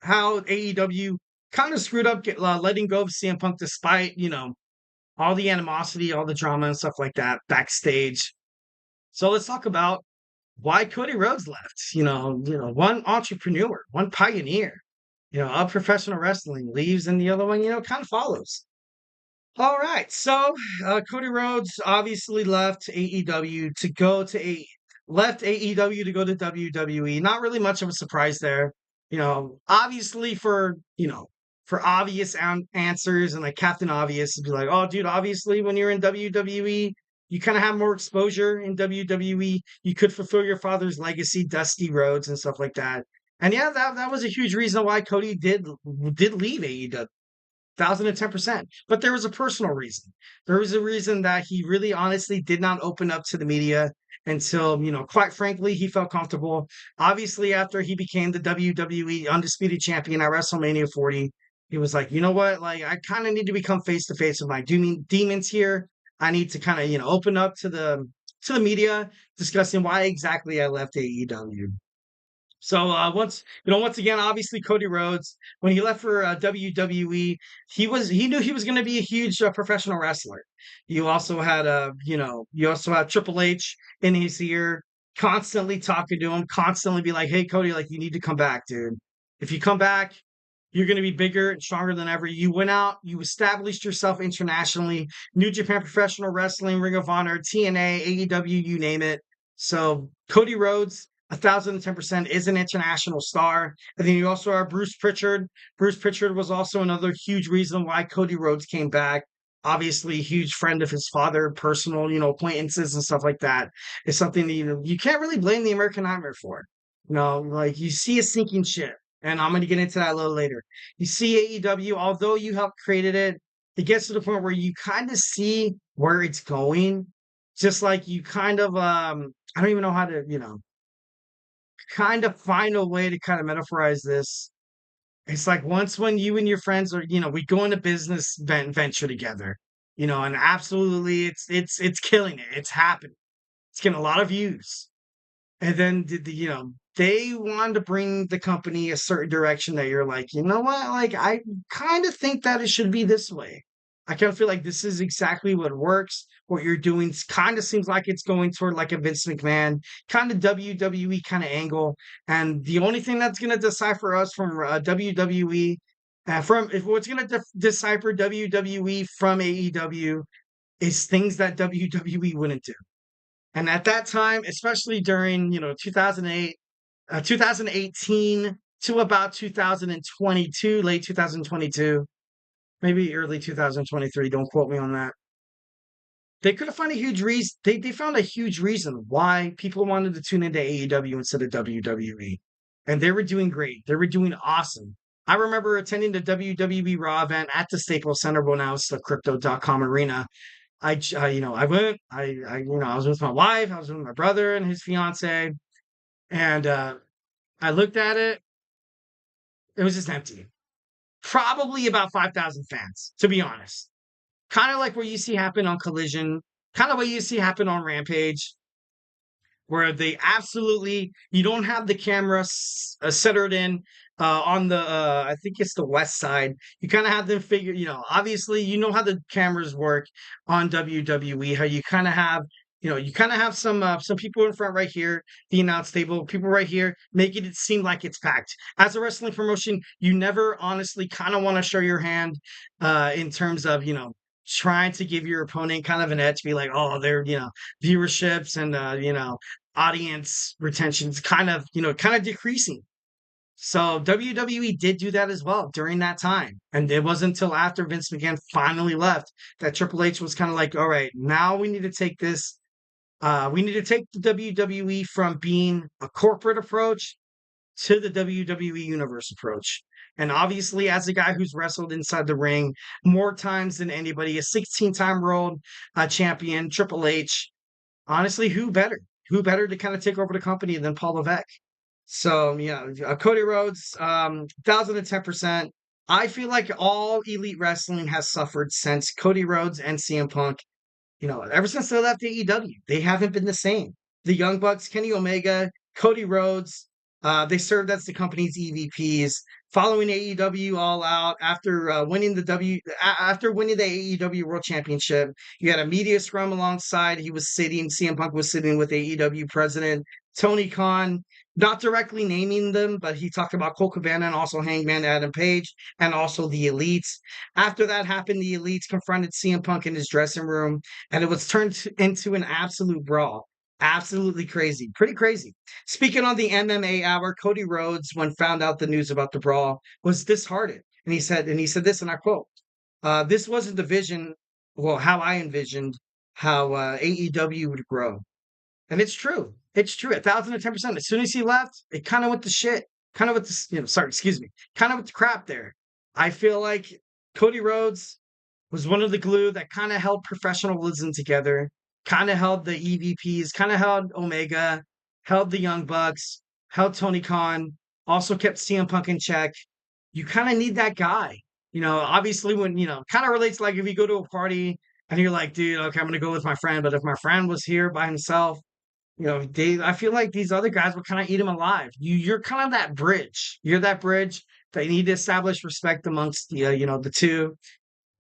how AEW kind of screwed up letting go of CM Punk despite all the animosity, all the drama and stuff like that backstage. So let's talk about why Cody Rhodes left. One entrepreneur, one pioneer, of professional wrestling leaves, and the other one kind of follows. All right, so Cody Rhodes obviously left AEW to go to WWE. Not really much of a surprise there. Obviously for for obvious answers and like Captain Obvious to be like, oh, dude, obviously when you're in WWE, you kind of have more exposure in WWE. You could fulfill your father's legacy, Dusty Rhodes and stuff like that. And yeah, that was a huge reason why Cody did leave AEW. 1,010%. But there was a personal reason. There was a reason that he really honestly did not open up to the media until, quite frankly, he felt comfortable. Obviously, after he became the WWE Undisputed Champion at WrestleMania 40, he was like, you know what? Like, I kind of need to become face to face with my demons here. I need to kind of, open up to the media discussing why exactly I left AEW. So once again, obviously Cody Rhodes, when he left for WWE, he knew he was going to be a huge professional wrestler. You also had Triple H in his ear, constantly talking to him, constantly be like, "Hey Cody, like you need to come back, dude. If you come back, you're going to be bigger and stronger than ever. You went out, you established yourself internationally, New Japan Professional Wrestling, Ring of Honor, TNA, AEW, you name it." So Cody Rhodes, 1,010% is an international star. And then you also have Bruce Pritchard. Bruce Pritchard was also another huge reason why Cody Rhodes came back. Obviously, a huge friend of his father, personal, acquaintances and stuff like that. It's something that, you can't really blame the American Nightmare for. Like you see a sinking ship. And I'm going to get into that a little later. You see AEW, although you helped created it, it gets to the point where you kind of see where it's going. Just like you kind of, I don't even know how to, kind of find a way to kind of metaphorize this. It's like once when you and your friends are, we go into business venture together, and absolutely it's killing it. It's happening. It's getting a lot of views. And then they wanted to bring the company a certain direction that you're like, you know what? Like I kind of think that it should be this way. I kind of feel like this is exactly what works. What you're doing kind of seems like it's going toward like a Vince McMahon kind of WWE kind of angle. And the only thing that's going to decipher us from WWE, from if what's going to decipher WWE from AEW is things that WWE wouldn't do. And at that time, especially during 2008, 2018 to about 2022, late 2022. Maybe early 2023. Don't quote me on that. They could have found a huge reason. They found a huge reason why people wanted to tune into AEW instead of WWE. And they were doing great. They were doing awesome. I remember attending the WWE Raw event at the Staples Center when I was the Crypto.com arena. I went. I was with my wife. I was with my brother and his fiance. And I looked at it. It was just empty. Probably about 5,000 fans, to be honest. Kind of like what you see happen on Collision, kind of what you see happen on Rampage, where they absolutely, you don't have the camera centered in on the, I think it's the west side. You kind of have them figure, obviously, how the cameras work on WWE, how you kind of have, some people in front right here, the announce table, people right here, making it seem like it's packed. As a wrestling promotion, you never honestly kind of want to show your hand in terms of, trying to give your opponent kind of an edge, be like, oh, they're, viewerships and, audience retention's kind of decreasing. So WWE did do that as well during that time. And it wasn't until after Vince McMahon finally left that Triple H was kind of like, all right, now we need to take this. We need to take the WWE from being a corporate approach to the WWE Universe approach. And obviously, as a guy who's wrestled inside the ring more times than anybody, a 16-time world champion, Triple H, honestly, who better? Who better to kind of take over the company than Paul Levesque? So, Cody Rhodes, 1,010%. I feel like all Elite Wrestling has suffered since Cody Rhodes and CM Punk. Ever since they left AEW, they haven't been the same. The Young Bucks, Kenny Omega, Cody Rhodes, they served as the company's EVPs. Following AEW All Out, after winning the AEW World Championship, you had a media scrum alongside. CM Punk was sitting with AEW President Tony Khan, not directly naming them, but he talked about Colt Cabana and also Hangman Adam Page and also the Elites. After that happened, the Elites confronted CM Punk in his dressing room, and it was turned into an absolute brawl. Absolutely crazy. Pretty crazy. Speaking on the MMA Hour, Cody Rhodes, when found out the news about the brawl, was disheartened. And he said this, and I quote, this wasn't the vision, well, how I envisioned how AEW would grow. And it's true. It's true. 1,010%. As soon as he left, it kind of went to shit. Kind of with the, sorry, excuse me. Kind of with the crap there. I feel like Cody Rhodes was one of the glue that kind of held professionalism together, kind of held the EVPs, kind of held Omega, held the Young Bucks, held Tony Khan, also kept CM Punk in check. You kind of need that guy. Obviously when, kind of relates like if you go to a party and you're like, dude, okay, I'm going to go with my friend. But if my friend was here by himself, I feel like these other guys would kind of eat him alive. You're kind of that bridge. You're that bridge that you need to establish respect amongst the two.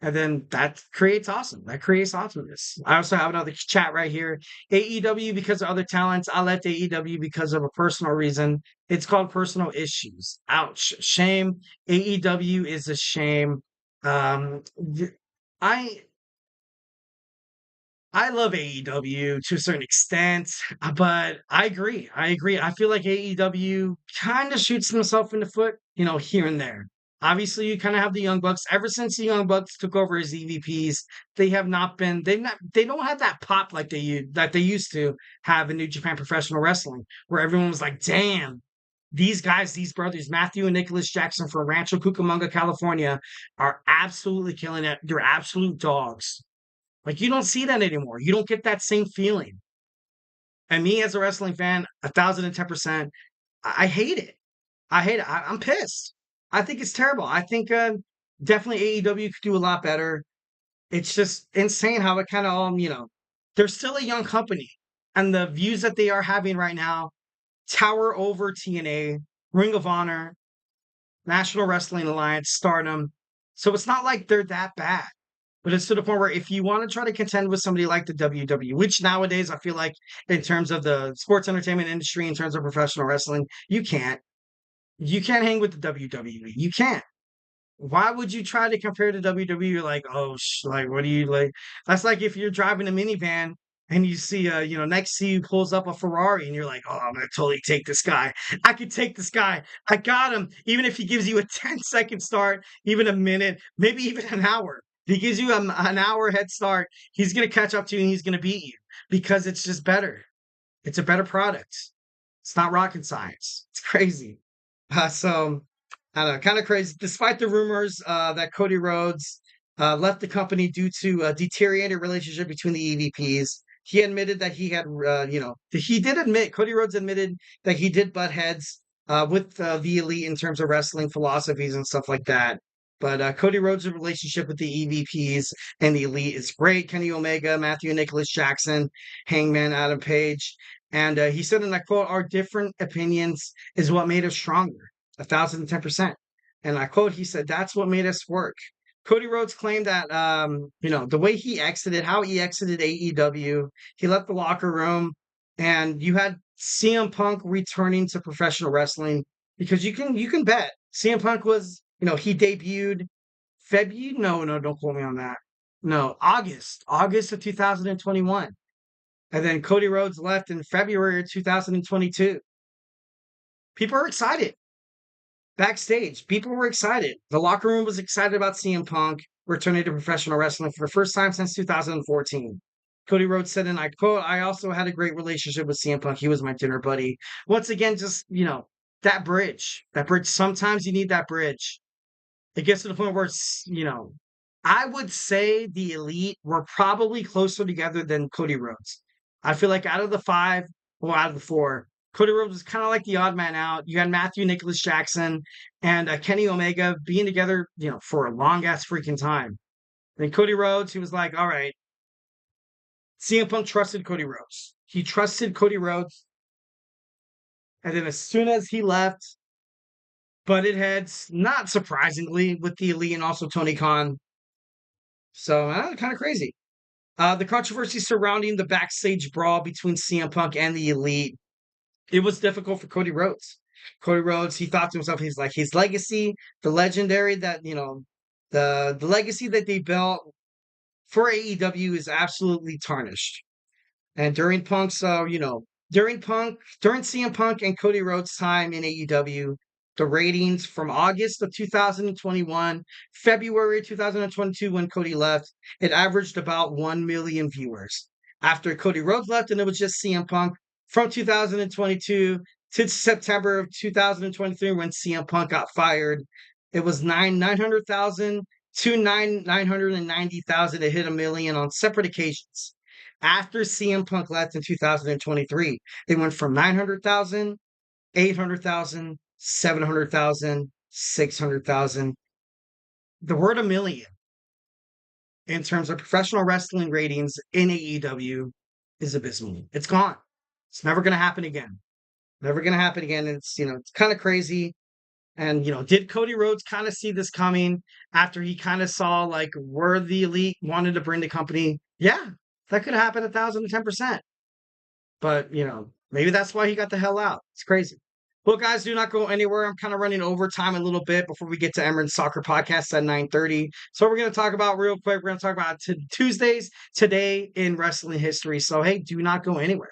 And then that creates awesome. That creates awesomeness. I also have another chat right here. AEW because of other talents. I left AEW because of a personal reason. It's called personal issues. Ouch. Shame. AEW is a shame. I love AEW to a certain extent, but I agree. I feel like AEW kind of shoots themselves in the foot, here and there. Obviously, you kind of have the Young Bucks. Ever since the Young Bucks took over as EVPs, they don't have that pop like they used to have in New Japan Professional Wrestling, where everyone was like, damn, these guys, these brothers, Matthew and Nicholas Jackson from Rancho Cucamonga, California, are absolutely killing it. They're absolute dogs. Like, you don't see that anymore. You don't get that same feeling. And me as a wrestling fan, 1,010%, I hate it. I hate it. I'm pissed. I think it's terrible. I think definitely AEW could do a lot better. It's just insane how it kind of all, they're still a young company. And the views that they are having right now tower over TNA, Ring of Honor, National Wrestling Alliance, Stardom. So it's not like they're that bad. But it's to the point where if you want to try to contend with somebody like the WWE, which nowadays I feel like in terms of the sports entertainment industry, in terms of professional wrestling, you can't. You can't hang with the WWE. You can't. Why would you try to compare to WWE? You're like, oh, like, what do you like? That's like if you're driving a minivan and you see, next to you pulls up a Ferrari and you're like, oh, I'm going to totally take this guy. I could take this guy. I got him. Even if he gives you a 10-second start, even a minute, maybe even an hour. If he gives you an hour head start, he's going to catch up to you and he's going to beat you because it's just better. It's a better product. It's not rocket science. It's crazy. So, I don't know, kind of crazy. Despite the rumors that Cody Rhodes left the company due to a deteriorated relationship between the EVPs, he admitted that he had, Cody Rhodes admitted that he did butt heads with the Elite in terms of wrestling philosophies and stuff like that. But Cody Rhodes' relationship with the EVPs and the Elite is great. Kenny Omega, Matthew and Nicholas Jackson, Hangman Adam Page. And he said, and I quote, our different opinions is what made us stronger, 1,010%. And I quote, he said, that's what made us work. Cody Rhodes claimed that, the way he exited, how he exited AEW, he left the locker room and you had CM Punk returning to professional wrestling because you can bet CM Punk was, he debuted February. No, don't quote me on that. No, August of 2021. And then Cody Rhodes left in February of 2022. People are excited. Backstage, people were excited. The locker room was excited about CM Punk returning to professional wrestling for the first time since 2014. Cody Rhodes said, and I quote, I also had a great relationship with CM Punk. He was my dinner buddy. Once again, just, that bridge. Sometimes you need that bridge. It gets to the point where it's, I would say the Elite were probably closer together than Cody Rhodes. I feel like out of the four, Cody Rhodes was kind of like the odd man out. You had Matthew Nicholas Jackson and Kenny Omega being together, for a long ass freaking time. Then Cody Rhodes, he was like, all right. CM Punk trusted Cody Rhodes. He trusted Cody Rhodes. And then as soon as he left, butted heads, not surprisingly, with the Elite and also Tony Khan. So, kind of crazy. The controversy surrounding the backstage brawl between CM Punk and the Elite, it was difficult for Cody Rhodes. Cody Rhodes, he thought to himself, he's like, his legacy, the legendary that, the legacy that they built for AEW is absolutely tarnished. And during CM Punk and Cody Rhodes' time in AEW, the ratings from August of 2021, February 2022, when Cody left, it averaged about 1 million viewers. After Cody Rhodes left, and it was just CM Punk from 2022 to September of 2023, when CM Punk got fired, it was 900,000 to 990,000. It hit a million on separate occasions. After CM Punk left in 2023, they went from 900,000, 800,000, 700,000, 600,000. The word a million in terms of professional wrestling ratings in AEW is abysmal. It's gone. It's never going to happen again. Never going to happen again. It's, it's kind of crazy. And, did Cody Rhodes kind of see this coming after he kind of saw like where the elite wanted to bring the company? Yeah, that could happen 1,010%. But, maybe that's why he got the hell out. It's crazy. Well, guys, do not go anywhere. I'm kind of running over time a little bit before we get to Emerald Soccer Podcast at 9:30. So we're going to talk about real quick. We're going to talk about Tuesdays today in wrestling history. So, hey, do not go anywhere.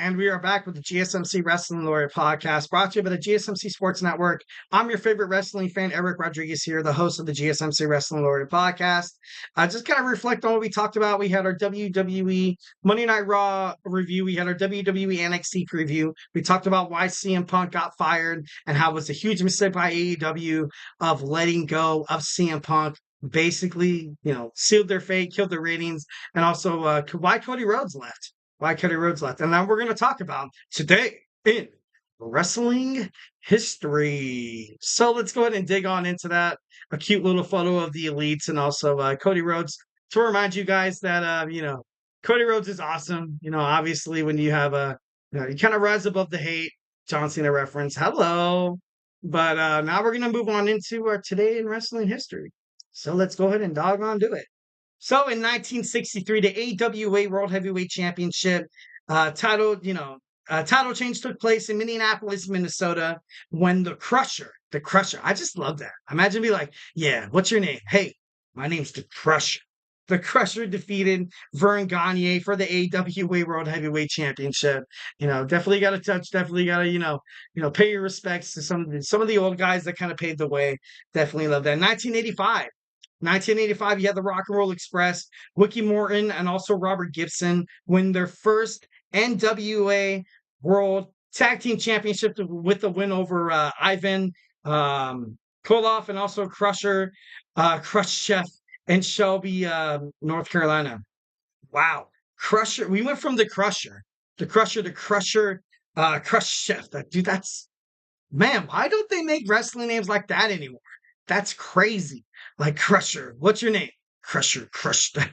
And we are back with the GSMC Wrestling Laureate podcast, brought to you by the GSMC Sports Network. I'm your favorite wrestling fan, Eric Rodriguez here, the host of the GSMC Wrestling Laureate podcast. Just kind of reflect on what we talked about. We had our WWE Monday Night Raw review. We had our WWE NXT preview. We talked about why CM Punk got fired and how it was a huge mistake by AEW of letting go of CM Punk. Basically, sealed their fate, killed their ratings, and also why Cody Rhodes left. Why Cody Rhodes left. And now we're going to talk about today in wrestling history. So let's go ahead and dig on into that. A cute little photo of the elites and also Cody Rhodes to remind you guys that, Cody Rhodes is awesome. Obviously when you have you kind of rise above the hate. John Cena reference. Hello. But now we're going to move on into our today in wrestling history. So let's go ahead and doggone do it. So in 1963, the AWA World Heavyweight Championship title change took place in Minneapolis, Minnesota, when the Crusher, I just love that. Imagine be like, yeah, what's your name? Hey, my name's the Crusher. The Crusher defeated Vern Gagne for the AWA World Heavyweight Championship. Definitely got to touch. Definitely got to, pay your respects to some of the old guys that kind of paved the way. Definitely love that. 1985, you had the Rock and Roll Express, Wiki Morton, and also Robert Gibson win their first NWA World Tag Team Championship with the win over Ivan Koloff and also Crusher, Chef, and Shelby, North Carolina. Wow. Crusher. We went from the Crusher, Crush Chef. Man, why don't they make wrestling names like that anymore? That's crazy. Like Crusher. What's your name? Crusher.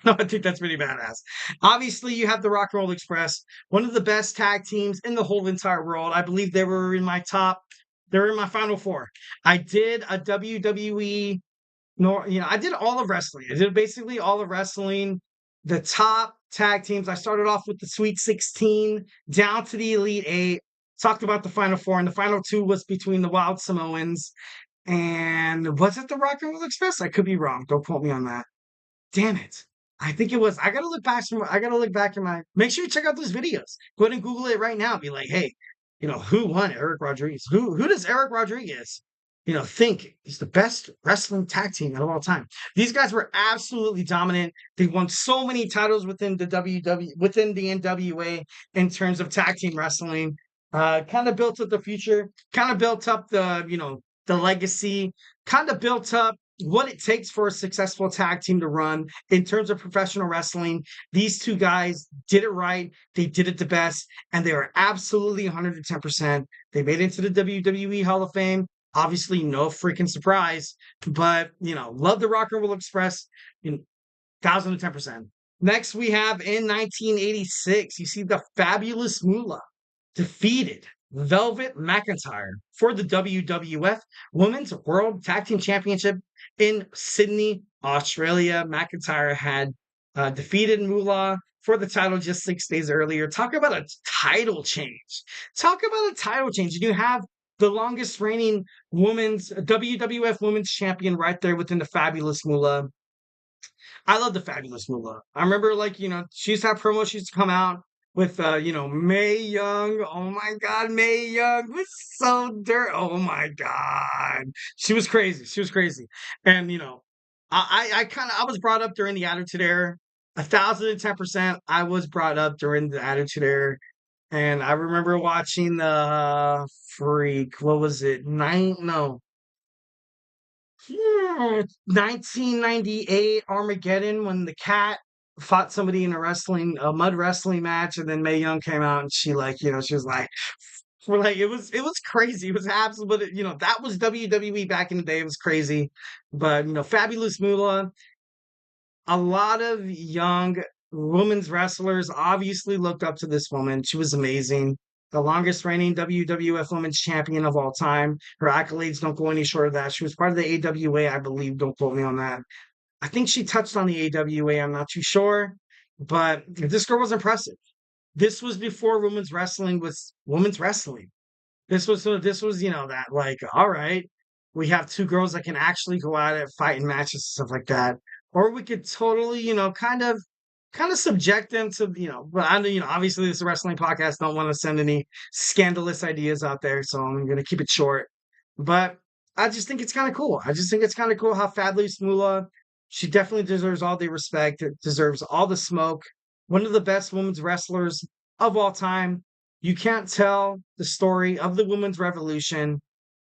No, I think that's pretty badass. Obviously, you have the Rock and Roll Express, one of the best tag teams in the whole entire world. I believe they were in my final four. I did a WWE, I did all of wrestling. I did basically all of wrestling. The top tag teams. I started off with the Sweet 16 down to the Elite 8. Talked about the final four, and the final two was between the Wild Samoans. And was it the Rock and Roll Express? I could be wrong. Don't quote me on that. Damn it. I think it was. I gotta look back in my. Make sure you check out those videos. Go ahead and Google it right now. Be like, hey, who won Eric Rodriguez? Who does Eric Rodriguez, think is the best wrestling tag team of all time? These guys were absolutely dominant. They won so many titles within the within the NWA in terms of tag team wrestling. Kind of built up the future, kind of built up the legacy, kind of built up what it takes for a successful tag team to run in terms of professional wrestling. These two guys did it right. They did it the best, and they are absolutely 110%. They made it into the WWE Hall of Fame. Obviously, no freaking surprise, but, love the Rock and Roll Express, 1,010%. Next, we have in 1986, you see the Fabulous Moolah defeated Velvet McIntyre for the WWF Women's World Tag Team Championship in Sydney, Australia. McIntyre had defeated Moolah for the title just 6 days earlier. Talk about a title change. Talk about a title change. You have the longest reigning WWF Women's Champion right there within the Fabulous Moolah. I love the Fabulous Moolah. I remember, she used to have promos. She used to come out with, Mae Young. Oh my God, Mae Young was so dirt. Oh my God. She was crazy. She was crazy. And, I was brought up during the Attitude Era. 1,010%. I was brought up during the Attitude Era. And I remember watching the what was it? 1998 Armageddon when the Cat fought somebody in a mud wrestling match, and then Mae Young came out and she was like, it was crazy. It was absolutely, that was WWE back in the day. It was crazy. But, Fabulous Moolah, a lot of young women's wrestlers obviously looked up to this woman. She was amazing. The longest reigning WWF Women's Champion of all time. Her accolades don't go any short of that. She was part of the AWA, I believe. Don't quote me on that. I think she touched on the AWA. I'm not too sure. But this girl was impressive. This was before women's wrestling was women's wrestling. This was, that all right, we have two girls that can actually go at it, fight in matches and stuff like that. Or we could totally, kind of subject them to, but I know, obviously this is a wrestling podcast. Don't want to send any scandalous ideas out there. So I'm going to keep it short. But I just think it's kind of cool. I just think it's kind of cool how Fabulous Moolah, she definitely deserves all the respect. It deserves all the smoke. One of the best women's wrestlers of all time. You can't tell the story of the women's revolution.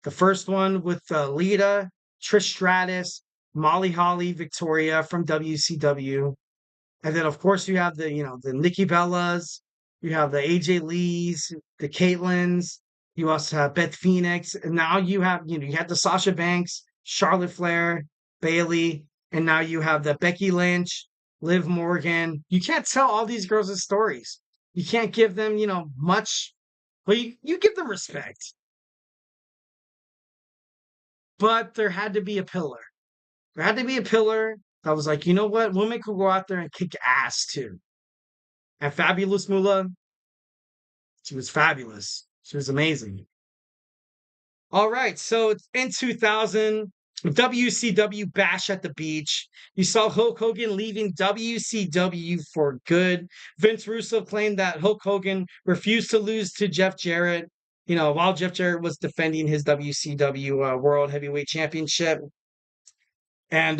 The first one with Lita, Trish Stratus, Molly Holly, Victoria from WCW. And then, of course, you have the Nikki Bellas, you have the AJ Lees, the Caitlins, you also have Beth Phoenix, and now you have, you had the Sasha Banks, Charlotte Flair, Bayley, and now you have the Becky Lynch, Liv Morgan. You can't tell all these girls' stories. You can't give them, much, well, you give them respect. But there had to be a pillar. There had to be a pillar. I was like, you know what? Women could go out there and kick ass too. And Fabulous Moolah, she was fabulous. She was amazing. All right, so in 2000, WCW Bash at the Beach. You saw Hulk Hogan leaving WCW for good. Vince Russo claimed that Hulk Hogan refused to lose to Jeff Jarrett, while Jeff Jarrett was defending his WCW World Heavyweight Championship. And,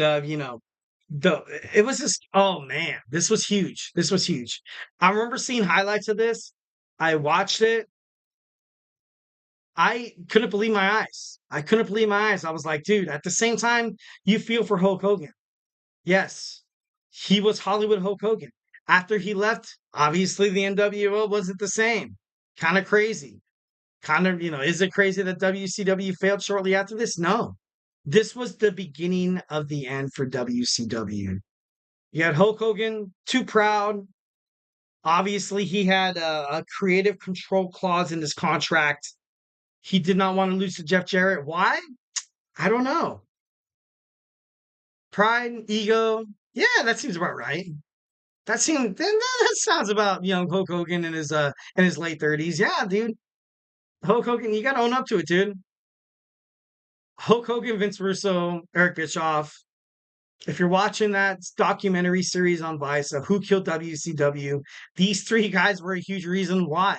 it was just, oh man, this was huge. This was huge. I remember seeing highlights of this. I watched it. I couldn't believe my eyes. I couldn't believe my eyes. I was like, dude, at the same time, you feel for Hulk Hogan. Yes, he was Hollywood Hulk Hogan. After he left, obviously the NWO wasn't the same. Kind of crazy. Is it crazy that WCW failed shortly after this? No. This was the beginning of the end for WCW. You had Hulk Hogan, too proud. Obviously, he had a creative control clause in his contract. He did not want to lose to Jeff Jarrett. Why? I don't know. Pride, ego. Yeah, that seems about right. That sounds about Hulk Hogan in his late 30s. Yeah, dude. Hulk Hogan, you gotta own up to it, dude. Hulk Hogan, Vince Russo, Eric Bischoff. If you're watching that documentary series on Vice of Who Killed WCW, these three guys were a huge reason why.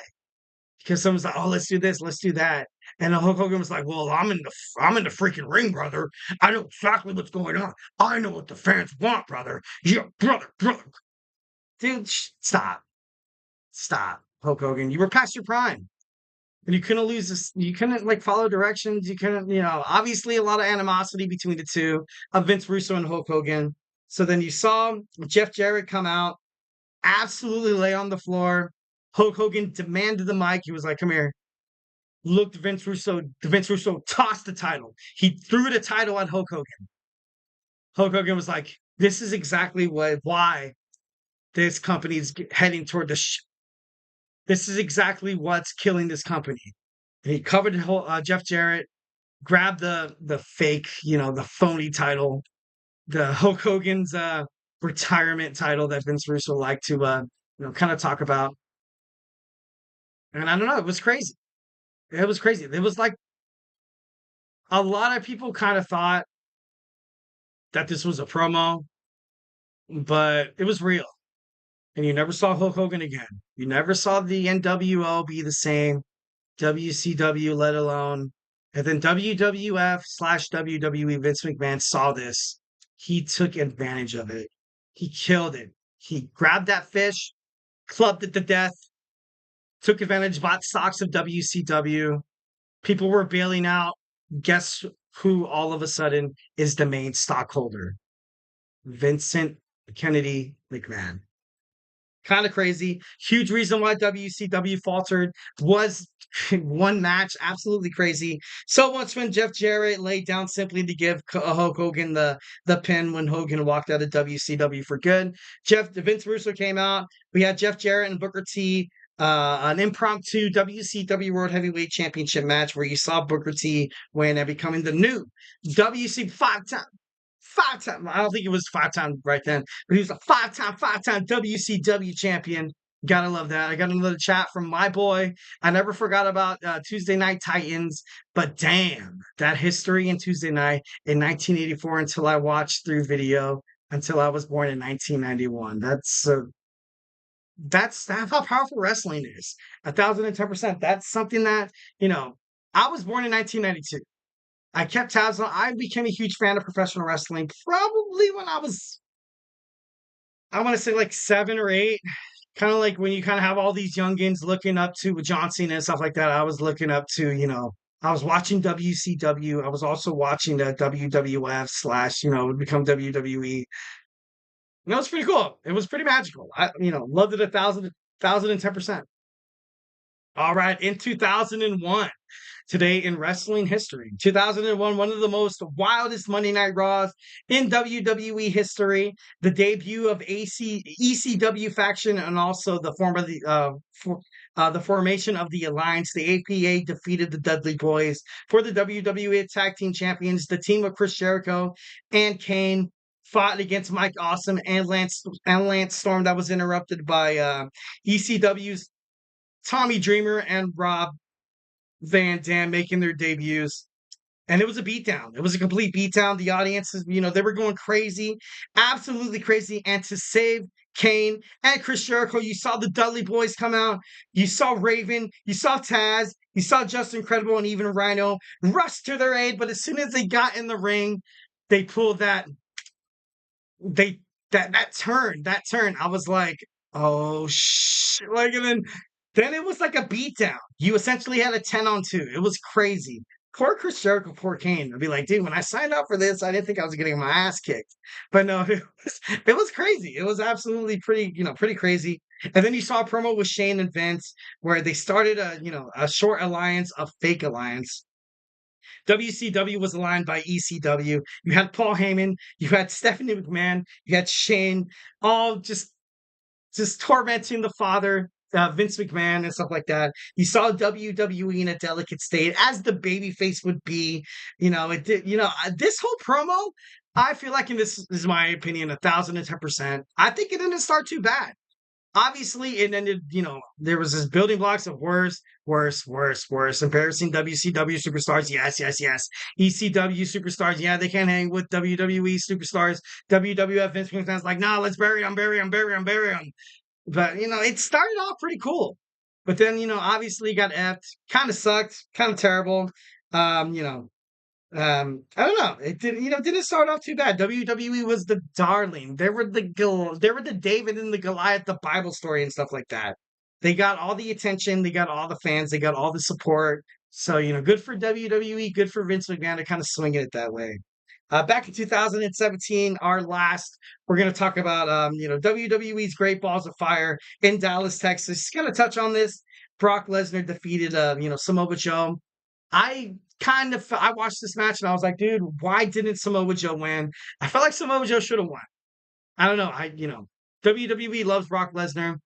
because someone's like, "Oh, let's do this, let's do that," and Hulk Hogan was like, "Well, I'm in the freaking ring, brother. I know exactly what's going on. I know what the fans want, brother. Yeah, brother. Dude, stop, Hulk Hogan. You were past your prime, and you couldn't lose this. You couldn't like follow directions. You couldn't, obviously a lot of animosity between the two of Vince Russo and Hulk Hogan. So then you saw Jeff Jarrett come out, absolutely lay on the floor. Hulk Hogan demanded the mic. He was like, "Come here." Looked Vince Russo. Vince Russo tossed the title. He threw the title at Hulk Hogan. Hulk Hogan was like, "This is exactly why this company is heading toward this is exactly what's killing this company." And he covered Jeff Jarrett, grabbed the fake, the phony title, the Hulk Hogan's retirement title that Vince Russo liked to kind of talk about. And I don't know, it was crazy. It was crazy. It was like a lot of people kind of thought that this was a promo, but it was real. And you never saw Hulk Hogan again. You never saw the NWO be the same, WCW, let alone. And then WWF/WWE, Vince McMahon saw this. He took advantage of it. He killed it. He grabbed that fish, clubbed it to death, took advantage, bought stocks of WCW. People were bailing out. Guess who all of a sudden is the main stockholder? Vincent Kennedy McMahon. Kind of crazy. Huge reason why WCW faltered was one match. Absolutely crazy. So much when Jeff Jarrett laid down simply to give Hulk Hogan the pin when Hogan walked out of WCW for good. Vince Russo came out. We had Jeff Jarrett and Booker T. An impromptu WCW World Heavyweight Championship match where you saw Booker T win and becoming the new WC five-time. I don't think it was 5-time right then, but he was a five-time WCW champion. Gotta love that. I got another chat from my boy. I never forgot about Tuesday Night Titans, but damn, that history in Tuesday Night in 1984 until I watched through video until I was born in 1991. That's how powerful wrestling is. 1,010%. That's something that, I was born in 1992. I kept tabs on. I became a huge fan of professional wrestling probably when I want to say like 7 or 8. Kind of like when you kind of have all these youngins looking up to John Cena and stuff like that. I was looking up to, I was watching WCW. I was also watching the WWF / become WWE. And that was pretty cool. It was pretty magical. I, loved it 1,010%. All right, in 2001, today in wrestling history, 2001, one of the most wildest Monday Night Raws in WWE history, the debut of ECW faction and also the formation of the Alliance. The APA defeated the Dudley Boys for the WWE Tag Team Champions. The team of Chris Jericho and Kane fought against Mike Awesome and Lance Storm. That was interrupted by ECW's Tommy Dreamer and Rob Van Dam making their debuts. And it was a beatdown. It was a complete beatdown. The audiences, they were going crazy, absolutely crazy. And to save Kane and Chris Jericho, you saw the Dudley Boys come out. You saw Raven. You saw Taz. You saw Just Incredible and even Rhino rush to their aid. But as soon as they got in the ring, they pulled that turn. I was like, oh, shit. And then it was like a beatdown. You essentially had a 10-on-2. It was crazy. Poor Chris Jericho, poor Kane. I'd be like, dude, when I signed up for this, I didn't think I was getting my ass kicked. But no, it was crazy. It was absolutely pretty crazy. And then you saw a promo with Shane and Vince where they started a short alliance, a fake alliance. WCW was aligned by ECW. You had Paul Heyman. You had Stephanie McMahon. You had Shane, all just tormenting the father, Vince McMahon and stuff like that. You saw WWE in a delicate state, as the babyface would be. It did. This whole promo, I feel like, and this is my opinion, 1,010%. I think it didn't start too bad. Obviously, it ended. There was this building blocks of worse. Embarrassing WCW superstars. Yes. ECW superstars. Yeah, they can't hang with WWE superstars. WWF Vince McMahon's like, nah, let's bury them. But, it started off pretty cool. But then, obviously got effed. Kind of sucked. Kind of terrible. I don't know. It didn't start off too bad. WWE was the darling. They were the David and the Goliath, the Bible story and stuff like that. They got all the attention, they got all the fans, they got all the support. So, good for WWE, good for Vince McMahon to kind of swing it that way. Back in 2017, we're going to talk about, WWE's Great Balls of Fire in Dallas, Texas. Just going to touch on this. Brock Lesnar defeated, Samoa Joe. I watched this match and I was like, dude, why didn't Samoa Joe win? I felt like Samoa Joe should have won. I don't know. WWE loves Brock Lesnar.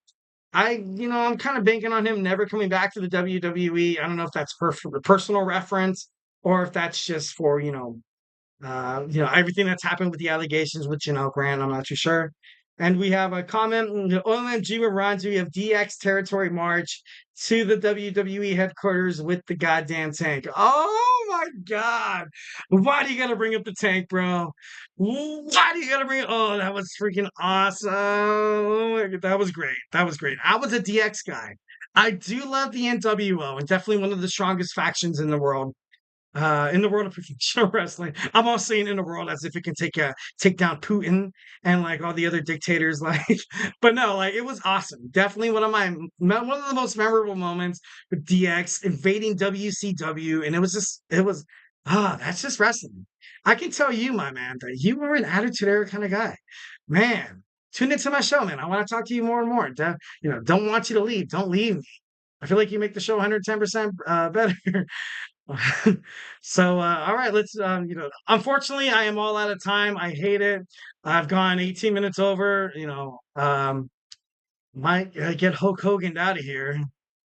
I'm kind of banking on him never coming back to the WWE. I don't know if that's for personal reference or if that's just for, everything that's happened with the allegations with Janelle Grant. I'm not too sure. And we have a comment. The OMG reminds me of DX territory march to the WWE headquarters with the goddamn tank. Oh my God. Why do you got to bring up the tank, bro? Why do you got to bring it? Oh, that was freaking awesome. Oh my God, that was great. That was great. I was a DX guy. I do love the NWO and definitely one of the strongest factions in the world. In the world of professional wrestling, I'm all saying in the world as if it can take down Putin and like all the other dictators. Like, but no, like it was awesome. Definitely one of the most memorable moments with DX invading WCW, and that's just wrestling. I can tell you, my man, that you were an attitude era kind of guy, man. Tune into my show, man. I want to talk to you more and more. Don't want you to leave. Don't leave me. I feel like you make the show 110% better. So, all right, let's, unfortunately, I am all out of time. I hate it. I've gone 18 minutes over, might get Hulk Hogan out of here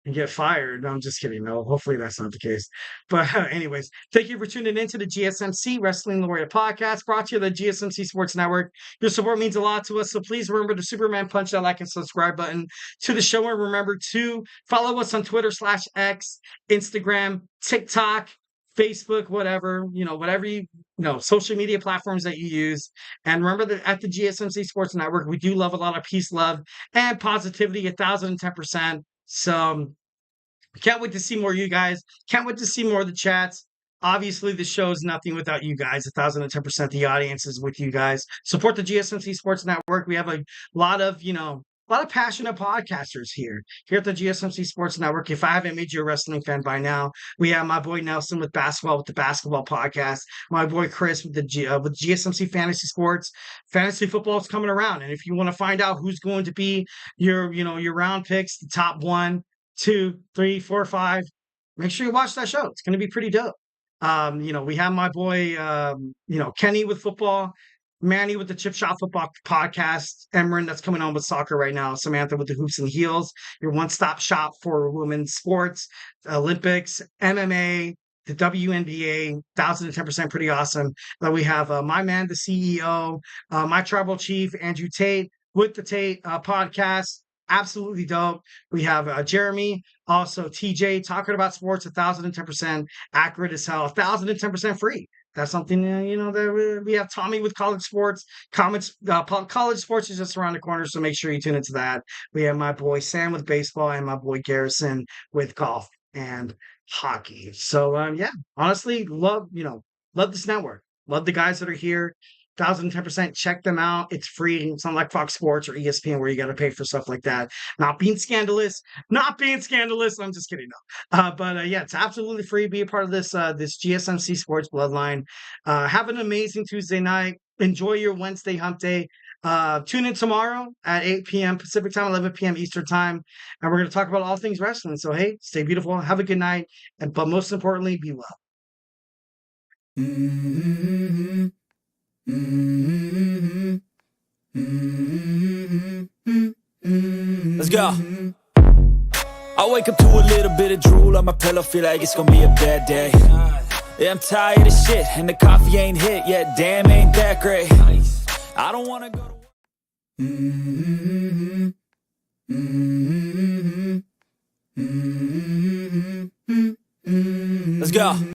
and get fired. No, I'm just kidding. No, hopefully that's not the case. But anyways, thank you for tuning in to the GSMC Wrestling Laureate podcast brought to you by the GSMC Sports Network. Your support means a lot to us, so please remember to Superman punch that like and subscribe button to the show, and remember to follow us on Twitter /X, Instagram, TikTok, Facebook, whatever, social media platforms that you use. And remember that at the GSMC Sports Network, we do love a lot of peace, love, and positivity 1,010%. So can't wait to see more of you guys. Can't wait to see more of the chats. Obviously, the show is nothing without you guys. 1,010% the audience is with you guys. Support the GSMC Sports Network. We have a lot of passionate podcasters here at the GSMC Sports Network. If I haven't made you a wrestling fan by now, we have my boy Nelson with the Basketball Podcast, my boy Chris with with GSMC Fantasy Sports. Fantasy football is coming around, and if you want to find out who's going to be your round picks, the top 1, 2, 3, 4, 5, make sure you watch that show. It's going to be pretty dope. We have my boy, Kenny with football, Manny with the Chip Shot Football Podcast, Emran that's coming on with soccer right now, Samantha with the Hoops and Heels, your one-stop shop for women's sports, Olympics, MMA, the WNBA, 1,010% pretty awesome. Then we have my man, the CEO, my tribal chief, Andrew Tate, with the Tate podcast. Absolutely dope. We have Jeremy, also TJ, talking about sports, 1,010% accurate as hell, 1,010% free. That's something, that we have Tommy with college sports. College sports is just around the corner, so make sure you tune into that. We have my boy Sam with baseball and my boy Garrison with golf and hockey. So, honestly, love this network. Love the guys that are here. 1,010%. Check them out. It's free. It's not like Fox Sports or ESPN where you got to pay for stuff like that. Not being scandalous. I'm just kidding. No. But it's absolutely free. Be a part of this GSMC Sports Bloodline. Have an amazing Tuesday night. Enjoy your Wednesday hump day. Tune in tomorrow at 8 p.m. Pacific time, 11 p.m. Eastern time. And we're going to talk about all things wrestling. So, hey, stay beautiful. Have a good night. But most importantly, be well. Mm-hmm. Mm-hmm. Mm-hmm. Let's go. I wake up to a little bit of drool on my pillow, feel like it's gonna be a bad day. Yeah, I'm tired of shit, and the coffee ain't hit yet. Damn, ain't that great. I don't wanna go to work. Mm-hmm. Mm-hmm. Mm-hmm. Let's go.